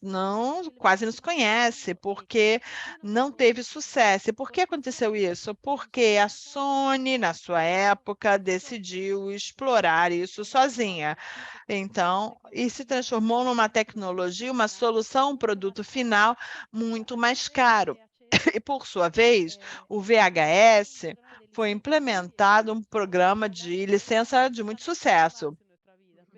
quase não se conhece, porque não teve sucesso. E por que aconteceu isso? Porque a Sony, na sua época, decidiu explorar isso sozinha. Então, e se transformou numa tecnologia, uma solução, um produto final muito mais caro. E, por sua vez, o VHS foi implementado um programa de licença de muito sucesso.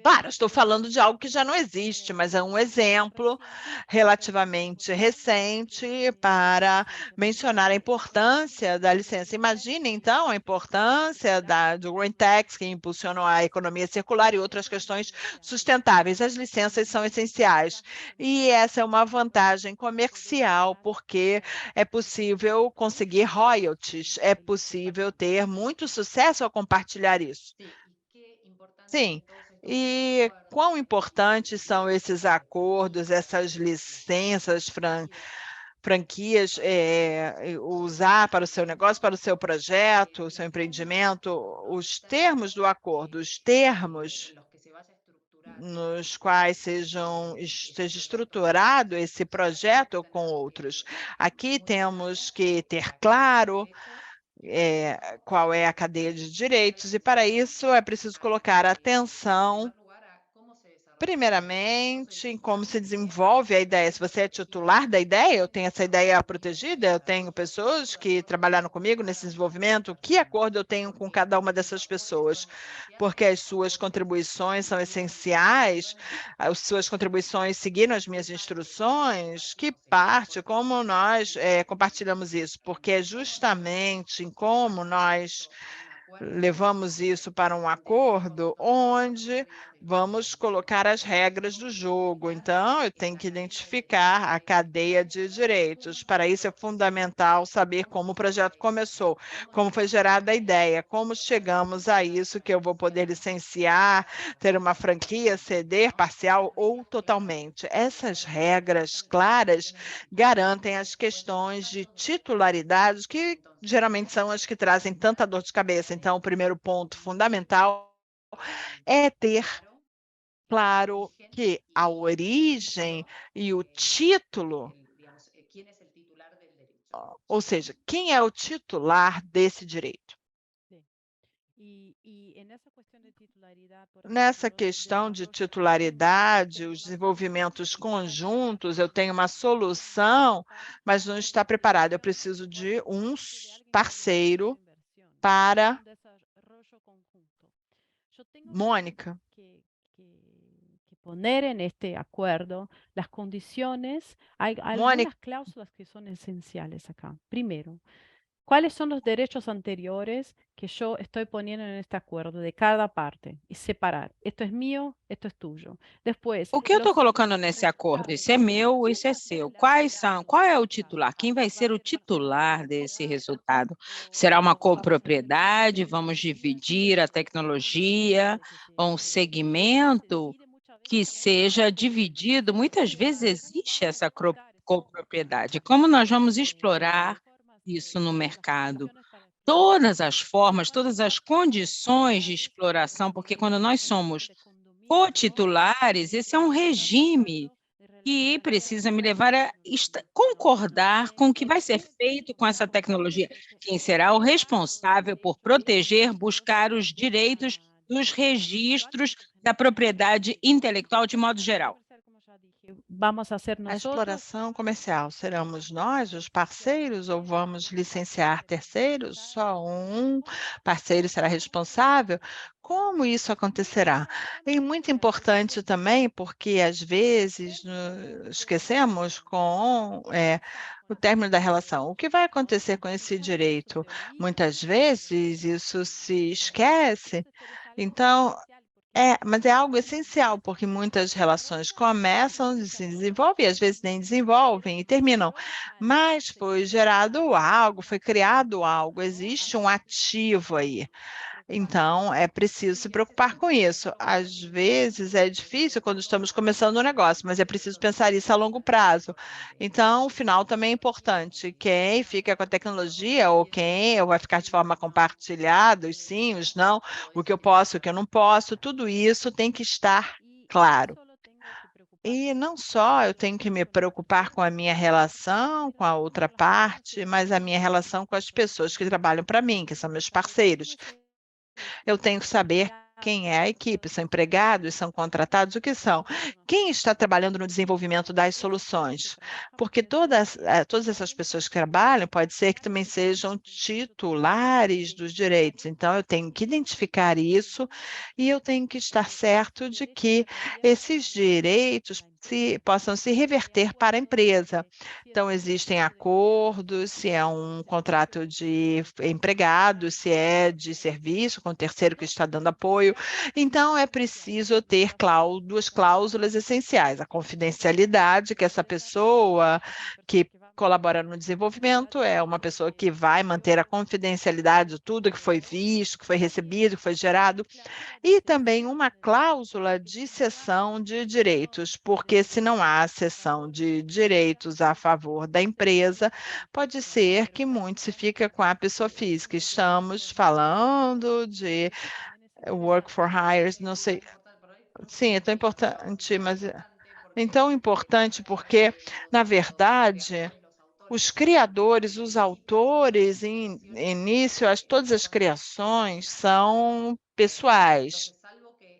Claro, estou falando de algo que já não existe, mas é um exemplo relativamente recente para mencionar a importância da licença. Imagine, então, a importância do Green Tax, que impulsionou a economia circular e outras questões sustentáveis. As licenças são essenciais e essa é uma vantagem comercial, porque é possível conseguir royalties, é possível ter muito sucesso ao compartilhar isso. Sim. E quão importantes são esses acordos, essas licenças, franquias, usar para o seu negócio, para o seu projeto, o seu empreendimento, os termos do acordo, os termos nos quais seja estruturado esse projeto com outros. Aqui temos que ter claro qual é a cadeia de direitos, e para isso é preciso colocar atenção, primeiramente, em como se desenvolve a ideia. Se você é titular da ideia, eu tenho essa ideia protegida, eu tenho pessoas que trabalharam comigo nesse desenvolvimento, que acordo eu tenho com cada uma dessas pessoas? Porque as suas contribuições são essenciais, as suas contribuições seguiram as minhas instruções, que parte, como nós compartilhamos isso? Porque é justamente em como nós levamos isso para um acordo onde vamos colocar as regras do jogo. Então, eu tenho que identificar a cadeia de direitos. Para isso, é fundamental saber como o projeto começou, como foi gerada a ideia, como chegamos a isso, que eu vou poder licenciar, ter uma franquia, ceder parcial ou totalmente. Essas regras claras garantem as questões de titularidade, que geralmente são as que trazem tanta dor de cabeça. Então, o primeiro ponto fundamental é ter claro que a origem e o título, ou seja, quem é o titular desse direito. Nessa questão de titularidade, os desenvolvimentos conjuntos, eu tenho uma solução, mas não está preparado. Eu preciso de um parceiro para... Mônica. Poner en este acuerdo las condiciones, hay algunas cláusulas que son esenciales acá. Primero, ¿cuáles son los derechos anteriores que yo estoy poniendo en este acuerdo de cada parte? Y separar. Esto es mío, esto es tuyo. Después, o que eu estou colocando nesse acordo? Isso é meu, isso é seu. Qual é o titular? Quem vai ser o titular desse resultado? Será uma copropriedade? Vamos dividir a tecnologia? Um segmento que seja dividido? Muitas vezes existe essa copropriedade. Como nós vamos explorar isso no mercado? Todas as formas, todas as condições de exploração, porque quando nós somos cotitulares, esse é um regime que precisa me levar a concordar com o que vai ser feito com essa tecnologia. Quem será o responsável por proteger, buscar os direitos dos registros da propriedade intelectual de modo geral? Vamos a ser A nosotros. exploração comercial, seremos nós os parceiros ou vamos licenciar terceiros? Só um parceiro será responsável? Como isso acontecerá? É muito importante também, porque às vezes esquecemos com o término da relação. O que vai acontecer com esse direito? Muitas vezes isso se esquece. Então, mas é algo essencial, porque muitas relações começam, se desenvolvem, e às vezes nem desenvolvem e terminam. Mas foi gerado algo, foi criado algo, existe um ativo aí. Então, é preciso se preocupar com isso. Às vezes é difícil quando estamos começando um negócio, mas é preciso pensar isso a longo prazo. Então, o final também é importante. Quem fica com a tecnologia ou quem vai ficar de forma compartilhada, os sim, os não, o que eu posso, o que eu não posso, tudo isso tem que estar claro. E não só eu tenho que me preocupar com a minha relação com a outra parte, mas a minha relação com as pessoas que trabalham para mim, que são meus parceiros. Eu tenho que saber quem é a equipe, são empregados, são contratados, o que são? Quem está trabalhando no desenvolvimento das soluções? Porque todas essas pessoas que trabalham, pode ser que também sejam titulares dos direitos. Então, eu tenho que identificar isso e eu tenho que estar certo de que esses direitos possam se reverter para a empresa. Então, existem acordos, se é um contrato de empregado, se é de serviço, com o terceiro que está dando apoio. Então, é preciso ter duas cláusulas essenciais. A confidencialidade, que essa pessoa que colabora no desenvolvimento é uma pessoa que vai manter a confidencialidade de tudo que foi visto, que foi recebido, que foi gerado, e também uma cláusula de cessão de direitos, porque se não há cessão de direitos a favor da empresa, pode ser que muito se fica com a pessoa física. Estamos falando de work for hires, não sei. Sim, é tão importante, mas é tão importante porque, na verdade, os criadores, os autores, em início, todas as criações são pessoais.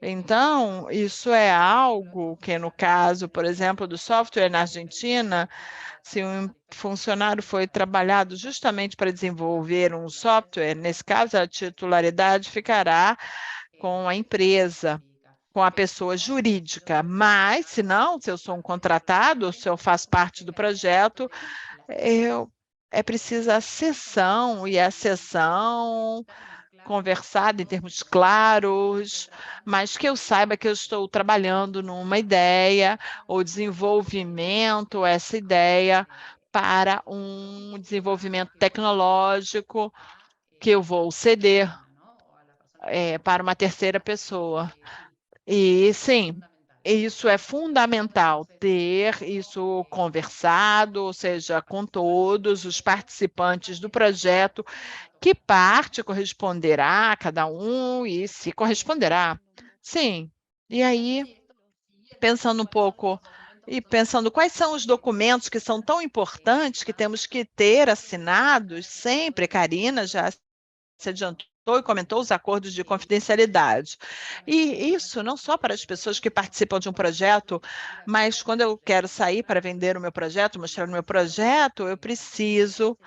Então, isso é algo que, no caso, por exemplo, do software na Argentina, se um funcionário foi trabalhado justamente para desenvolver um software, nesse caso, a titularidade ficará com a empresa, com a pessoa jurídica. Mas, se não, se eu sou um contratado, se eu faço parte do projeto, é preciso a cessão, e a cessão conversada em termos claros, mas que eu saiba que eu estou trabalhando numa ideia ou desenvolvimento, essa ideia para um desenvolvimento tecnológico que eu vou ceder para uma terceira pessoa. E sim, isso é fundamental, ter isso conversado, ou seja, com todos os participantes do projeto, que parte corresponderá a cada um e se corresponderá. Sim, e aí, pensando um pouco e pensando quais são os documentos que são tão importantes que temos que ter assinados sempre, Karina já se adiantou e comentou os acordos de confidencialidade. E isso não só para as pessoas que participam de um projeto, mas quando eu quero sair para vender o meu projeto, mostrar o meu projeto, eu preciso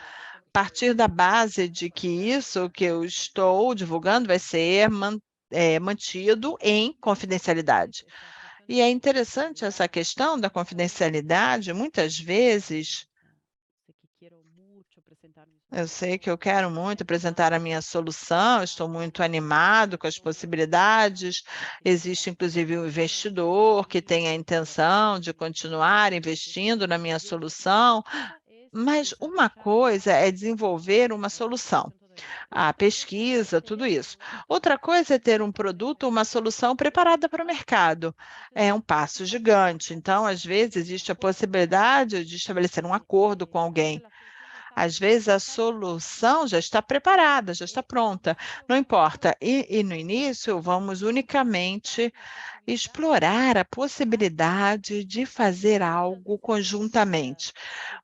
partir da base de que isso que eu estou divulgando vai ser mantido em confidencialidade. E é interessante essa questão da confidencialidade, muitas vezes. Eu sei que eu quero muito apresentar a minha solução, estou muito animado com as possibilidades. Existe, inclusive, um investidor que tem a intenção de continuar investindo na minha solução, mas uma coisa é desenvolver uma solução. a pesquisa, tudo isso. Outra coisa é ter um produto, uma solução preparada para o mercado. É um passo gigante. Então, às vezes, existe a possibilidade de estabelecer um acordo com alguém. Às vezes a solução já está preparada, já está pronta, não importa. E no início, vamos unicamente explorar a possibilidade de fazer algo conjuntamente.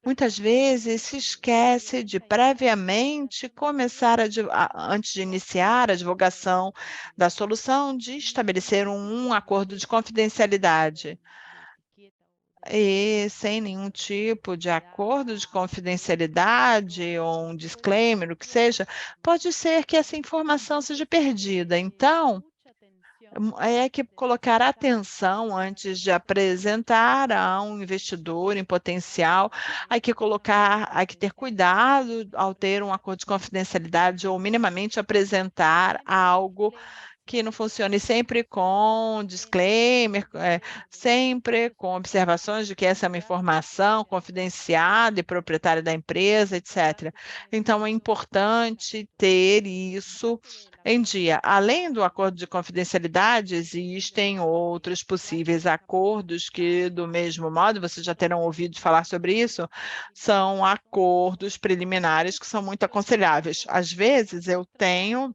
Muitas vezes se esquece de previamente começar, antes de iniciar a divulgação da solução, de estabelecer um acordo de confidencialidade. E sem nenhum tipo de acordo de confidencialidade ou um disclaimer, o que seja, pode ser que essa informação seja perdida. Então, é que colocar atenção antes de apresentar a um investidor em potencial, há que ter cuidado ao ter um acordo de confidencialidade ou minimamente apresentar algo que não funcione, sempre com disclaimer, sempre com observações de que essa é uma informação confidenciada e proprietária da empresa, etc. Então, é importante ter isso em dia. Além do acordo de confidencialidade, existem outros possíveis acordos que, do mesmo modo, vocês já terão ouvido falar sobre isso, são acordos preliminares que são muito aconselháveis. Às vezes, eu tenho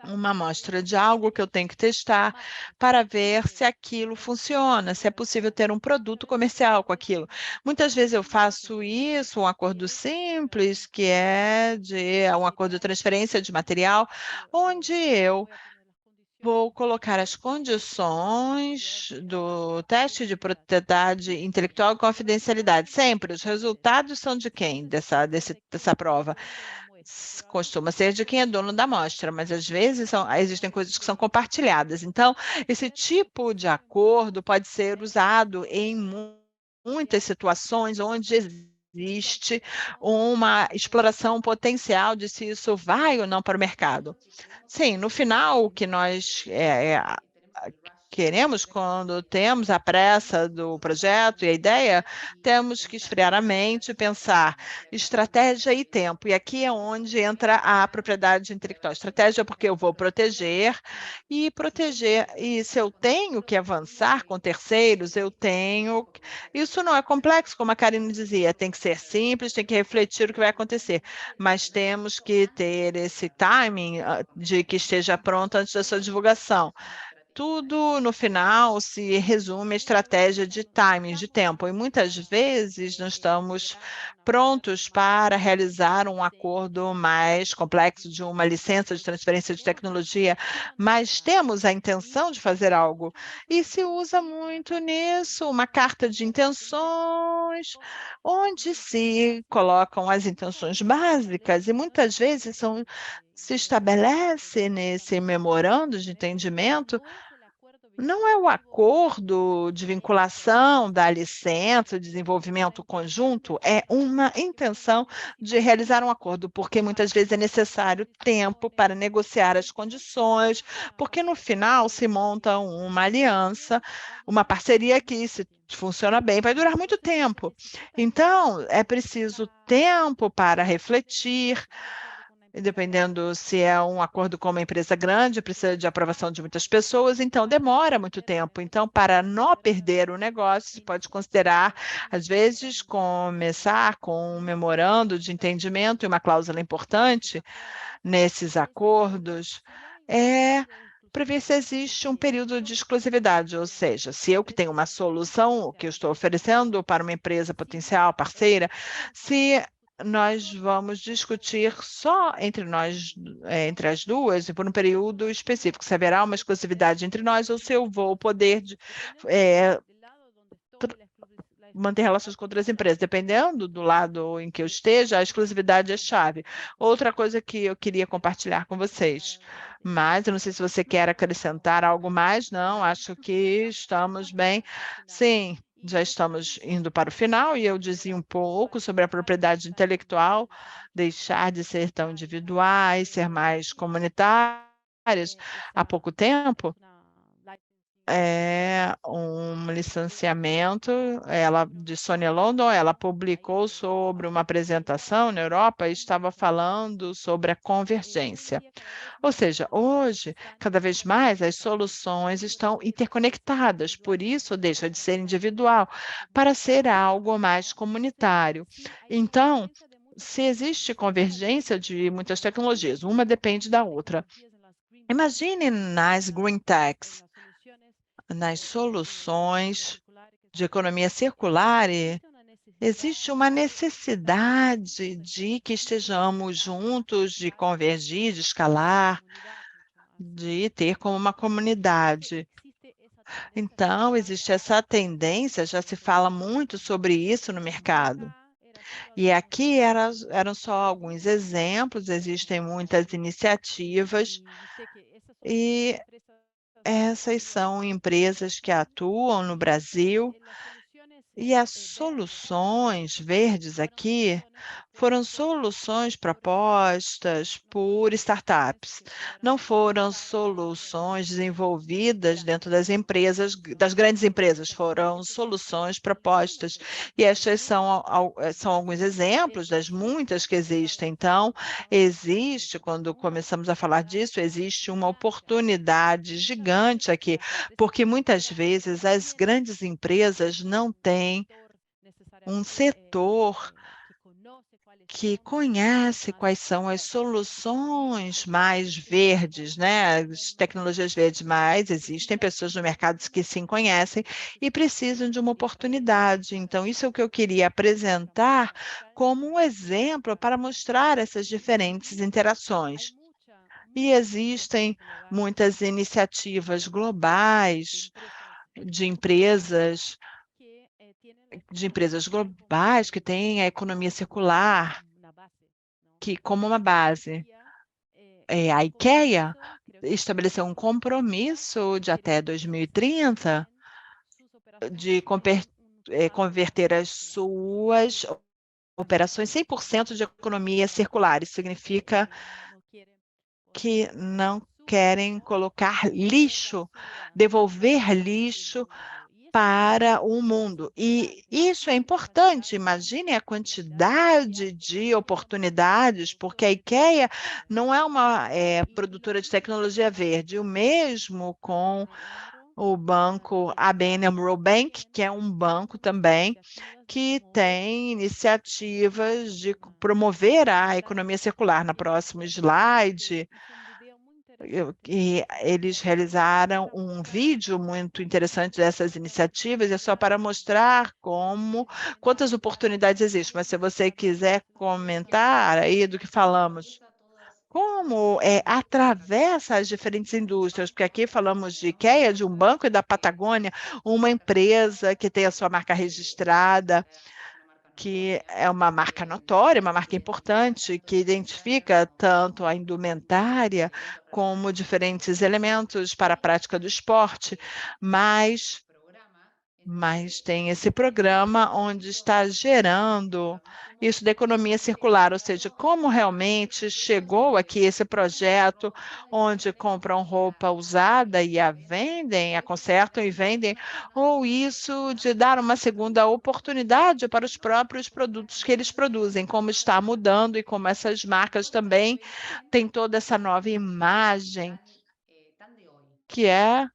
uma amostra de algo que eu tenho que testar para ver se aquilo funciona, se é possível ter um produto comercial com aquilo. Muitas vezes eu faço isso, um acordo simples, que é um acordo de transferência de material, onde eu vou colocar as condições do teste de propriedade intelectual e confidencialidade. Sempre, os resultados são de quem dessa prova? Costuma ser de quem é dono da amostra, mas às vezes existem coisas que são compartilhadas. Então, esse tipo de acordo pode ser usado em muitas situações onde existe uma exploração potencial de se isso vai ou não para o mercado. Sim, no final, o que nós queremos, quando temos a pressa do projeto e a ideia, temos que esfriar a mente e pensar estratégia e tempo. E aqui é onde entra a propriedade intelectual. Estratégia porque eu vou proteger, e se eu tenho que avançar com terceiros, eu tenho. Isso não é complexo, como a Karine dizia, tem que ser simples, tem que refletir o que vai acontecer, mas temos que ter esse timing de que esteja pronto antes da sua divulgação. Tudo, no final, se resume à estratégia de timing, de tempo, e muitas vezes não estamos prontos para realizar um acordo mais complexo de uma licença de transferência de tecnologia, mas temos a intenção de fazer algo, e se usa muito nisso uma carta de intenções, onde se colocam as intenções básicas, e muitas vezes se estabelece nesse memorando de entendimento. Não é o acordo de vinculação da licença, desenvolvimento conjunto, é uma intenção de realizar um acordo, porque muitas vezes é necessário tempo para negociar as condições, porque no final se monta uma aliança, uma parceria que, se funciona bem, vai durar muito tempo. Então, é preciso tempo para refletir. Dependendo se é um acordo com uma empresa grande, precisa de aprovação de muitas pessoas, então demora muito tempo. Então, para não perder o negócio, se pode considerar, às vezes, começar com um memorando de entendimento e uma cláusula importante nesses acordos é para ver se existe um período de exclusividade, ou seja, se eu que tenho uma solução que eu estou oferecendo para uma empresa potencial, parceira, se nós vamos discutir só entre nós, entre as duas, e por um período específico, se haverá uma exclusividade entre nós ou se eu vou poder manter relações com outras empresas. Dependendo do lado em que eu esteja, a exclusividade é chave. Outra coisa que eu queria compartilhar com vocês, mas eu não sei se você quer acrescentar algo mais, não, acho que estamos bem. Sim, já estamos indo para o final, e eu dizia um pouco sobre a propriedade intelectual, deixar de ser tão individuais, ser mais comunitárias há pouco tempo. é um licenciamento, ela de Sônia London, ela publicou sobre uma apresentação na Europa e estava falando sobre a convergência. Ou seja, hoje, cada vez mais as soluções estão interconectadas, por isso deixa de ser individual para ser algo mais comunitário. Então, se existe convergência de muitas tecnologias, uma depende da outra. Imagine nas green techs, nas soluções de economia circular, existe uma necessidade de que estejamos juntos, de convergir, de escalar, de ter como uma comunidade. Então, existe essa tendência, já se fala muito sobre isso no mercado. E aqui eram só alguns exemplos, existem muitas iniciativas, e essas são empresas que atuam no Brasil. E as soluções verdes aqui foram soluções propostas por startups, não foram soluções desenvolvidas dentro das empresas, das grandes empresas, foram soluções propostas. E estas são alguns exemplos das muitas que existem. Então, quando começamos a falar disso, existe uma oportunidade gigante aqui, porque muitas vezes as grandes empresas não têm um setor que conhece quais são as soluções mais verdes, né? As tecnologias verdes, mas existem pessoas no mercado que sim conhecem e precisam de uma oportunidade. Então, isso é o que eu queria apresentar como um exemplo para mostrar essas diferentes interações. E existem muitas iniciativas globais de empresas globais que têm a economia circular que como uma base. A IKEA estabeleceu um compromisso de até 2030 de converter as suas operações 100% de economia circular. Isso significa que não querem colocar lixo, devolver lixo para o mundo. E isso é importante. Imagine a quantidade de oportunidades, porque a IKEA não é uma produtora de tecnologia verde. O mesmo com o banco ABN AMRO Bank, que é um banco também que tem iniciativas de promover a economia circular. No próximo slide, e eles realizaram um vídeo muito interessante dessas iniciativas, é só para mostrar quantas oportunidades existem. Mas se você quiser comentar aí do que falamos, como atravessa as diferentes indústrias, porque aqui falamos de IKEA, de um banco e da Patagônia, uma empresa que tem a sua marca registrada, que é uma marca notória, uma marca importante, que identifica tanto a indumentária como diferentes elementos para a prática do esporte, mas tem esse programa onde está gerando isso da economia circular, ou seja, como realmente chegou aqui esse projeto onde compram roupa usada e a vendem, a consertam e vendem, ou isso de dar uma segunda oportunidade para os próprios produtos que eles produzem, como está mudando e como essas marcas também têm toda essa nova imagem que é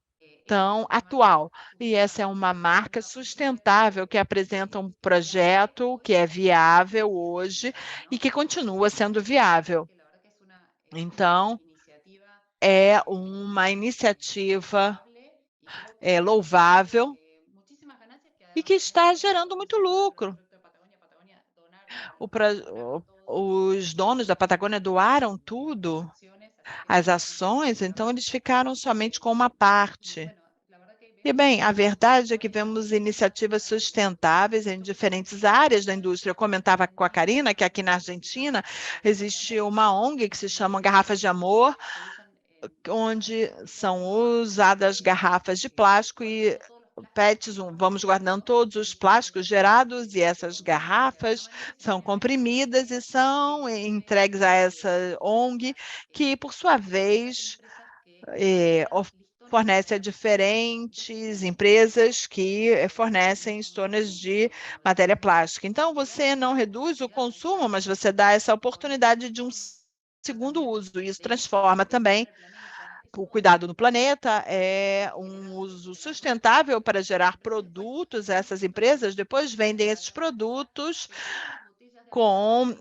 tão atual. E essa é uma marca sustentável que apresenta um projeto que é viável hoje e que continua sendo viável. Então, é uma iniciativa louvável e que está gerando muito lucro. Os donos da Patagônia doaram tudo, as ações, então eles ficaram somente com uma parte. E bem, a verdade é que vemos iniciativas sustentáveis em diferentes áreas da indústria. Eu comentava com a Karina que aqui na Argentina existe uma ONG que se chama Garrafas de Amor, onde são usadas garrafas de plástico e PETs, vamos guardando todos os plásticos gerados e essas garrafas são comprimidas e são entregues a essa ONG, que, por sua vez, fornece a diferentes empresas que fornecem stones de matéria plástica. Então, você não reduz o consumo, mas você dá essa oportunidade de um segundo uso. Isso transforma também o cuidado no planeta, é um uso sustentável para gerar produtos. Essas empresas depois vendem esses produtos com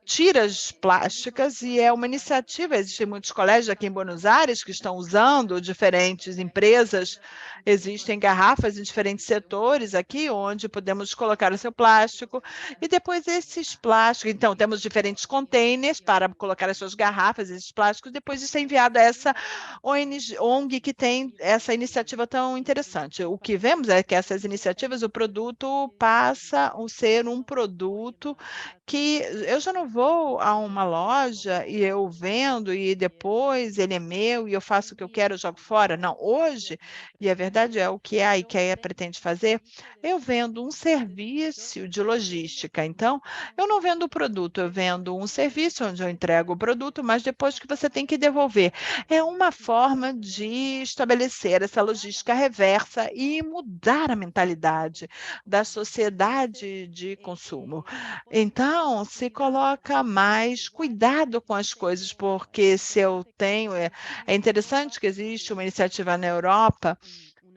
tiras plásticas, e é uma iniciativa. Existem muitos colégios aqui em Buenos Aires que estão usando, diferentes empresas, existem garrafas em diferentes setores aqui, onde podemos colocar o seu plástico, e depois esses plásticos, então temos diferentes containers para colocar as suas garrafas, esses plásticos, depois isso é enviado a essa ONG que tem essa iniciativa tão interessante. O que vemos é que essas iniciativas, o produto passa a ser um produto que eu já não vou a uma loja e eu vendo e depois ele é meu e eu faço o que eu quero, eu jogo fora. Não, hoje, e a verdade é o que a IKEA pretende fazer, eu vendo um serviço de logística. Então, eu não vendo o produto, eu vendo um serviço onde eu entrego o produto, mas depois que você tem que devolver. É uma forma de estabelecer essa logística reversa e mudar a mentalidade da sociedade de consumo. Então, se coloca mais cuidado com as coisas, porque se eu tenho. É interessante que existe uma iniciativa na Europa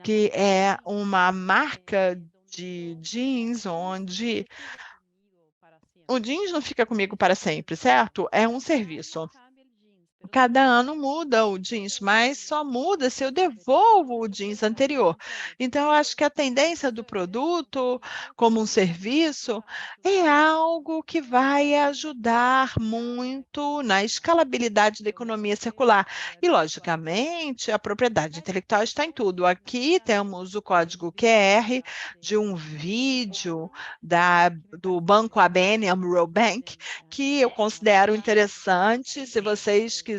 que é uma marca de jeans, onde o jeans não fica comigo para sempre, certo? É um serviço. Cada ano muda o jeans, mas só muda se eu devolvo o jeans anterior. Então, eu acho que a tendência do produto, como um serviço, é algo que vai ajudar muito na escalabilidade da economia circular. E, logicamente, a propriedade intelectual está em tudo. Aqui temos o código QR de um vídeo do Banco ABN AMRO Bank, que eu considero interessante. Se vocês quiserem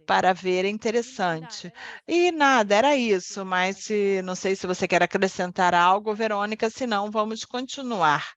para ver, é interessante. E nada, era isso, mas não sei se você quer acrescentar algo, Verônica, senão vamos continuar.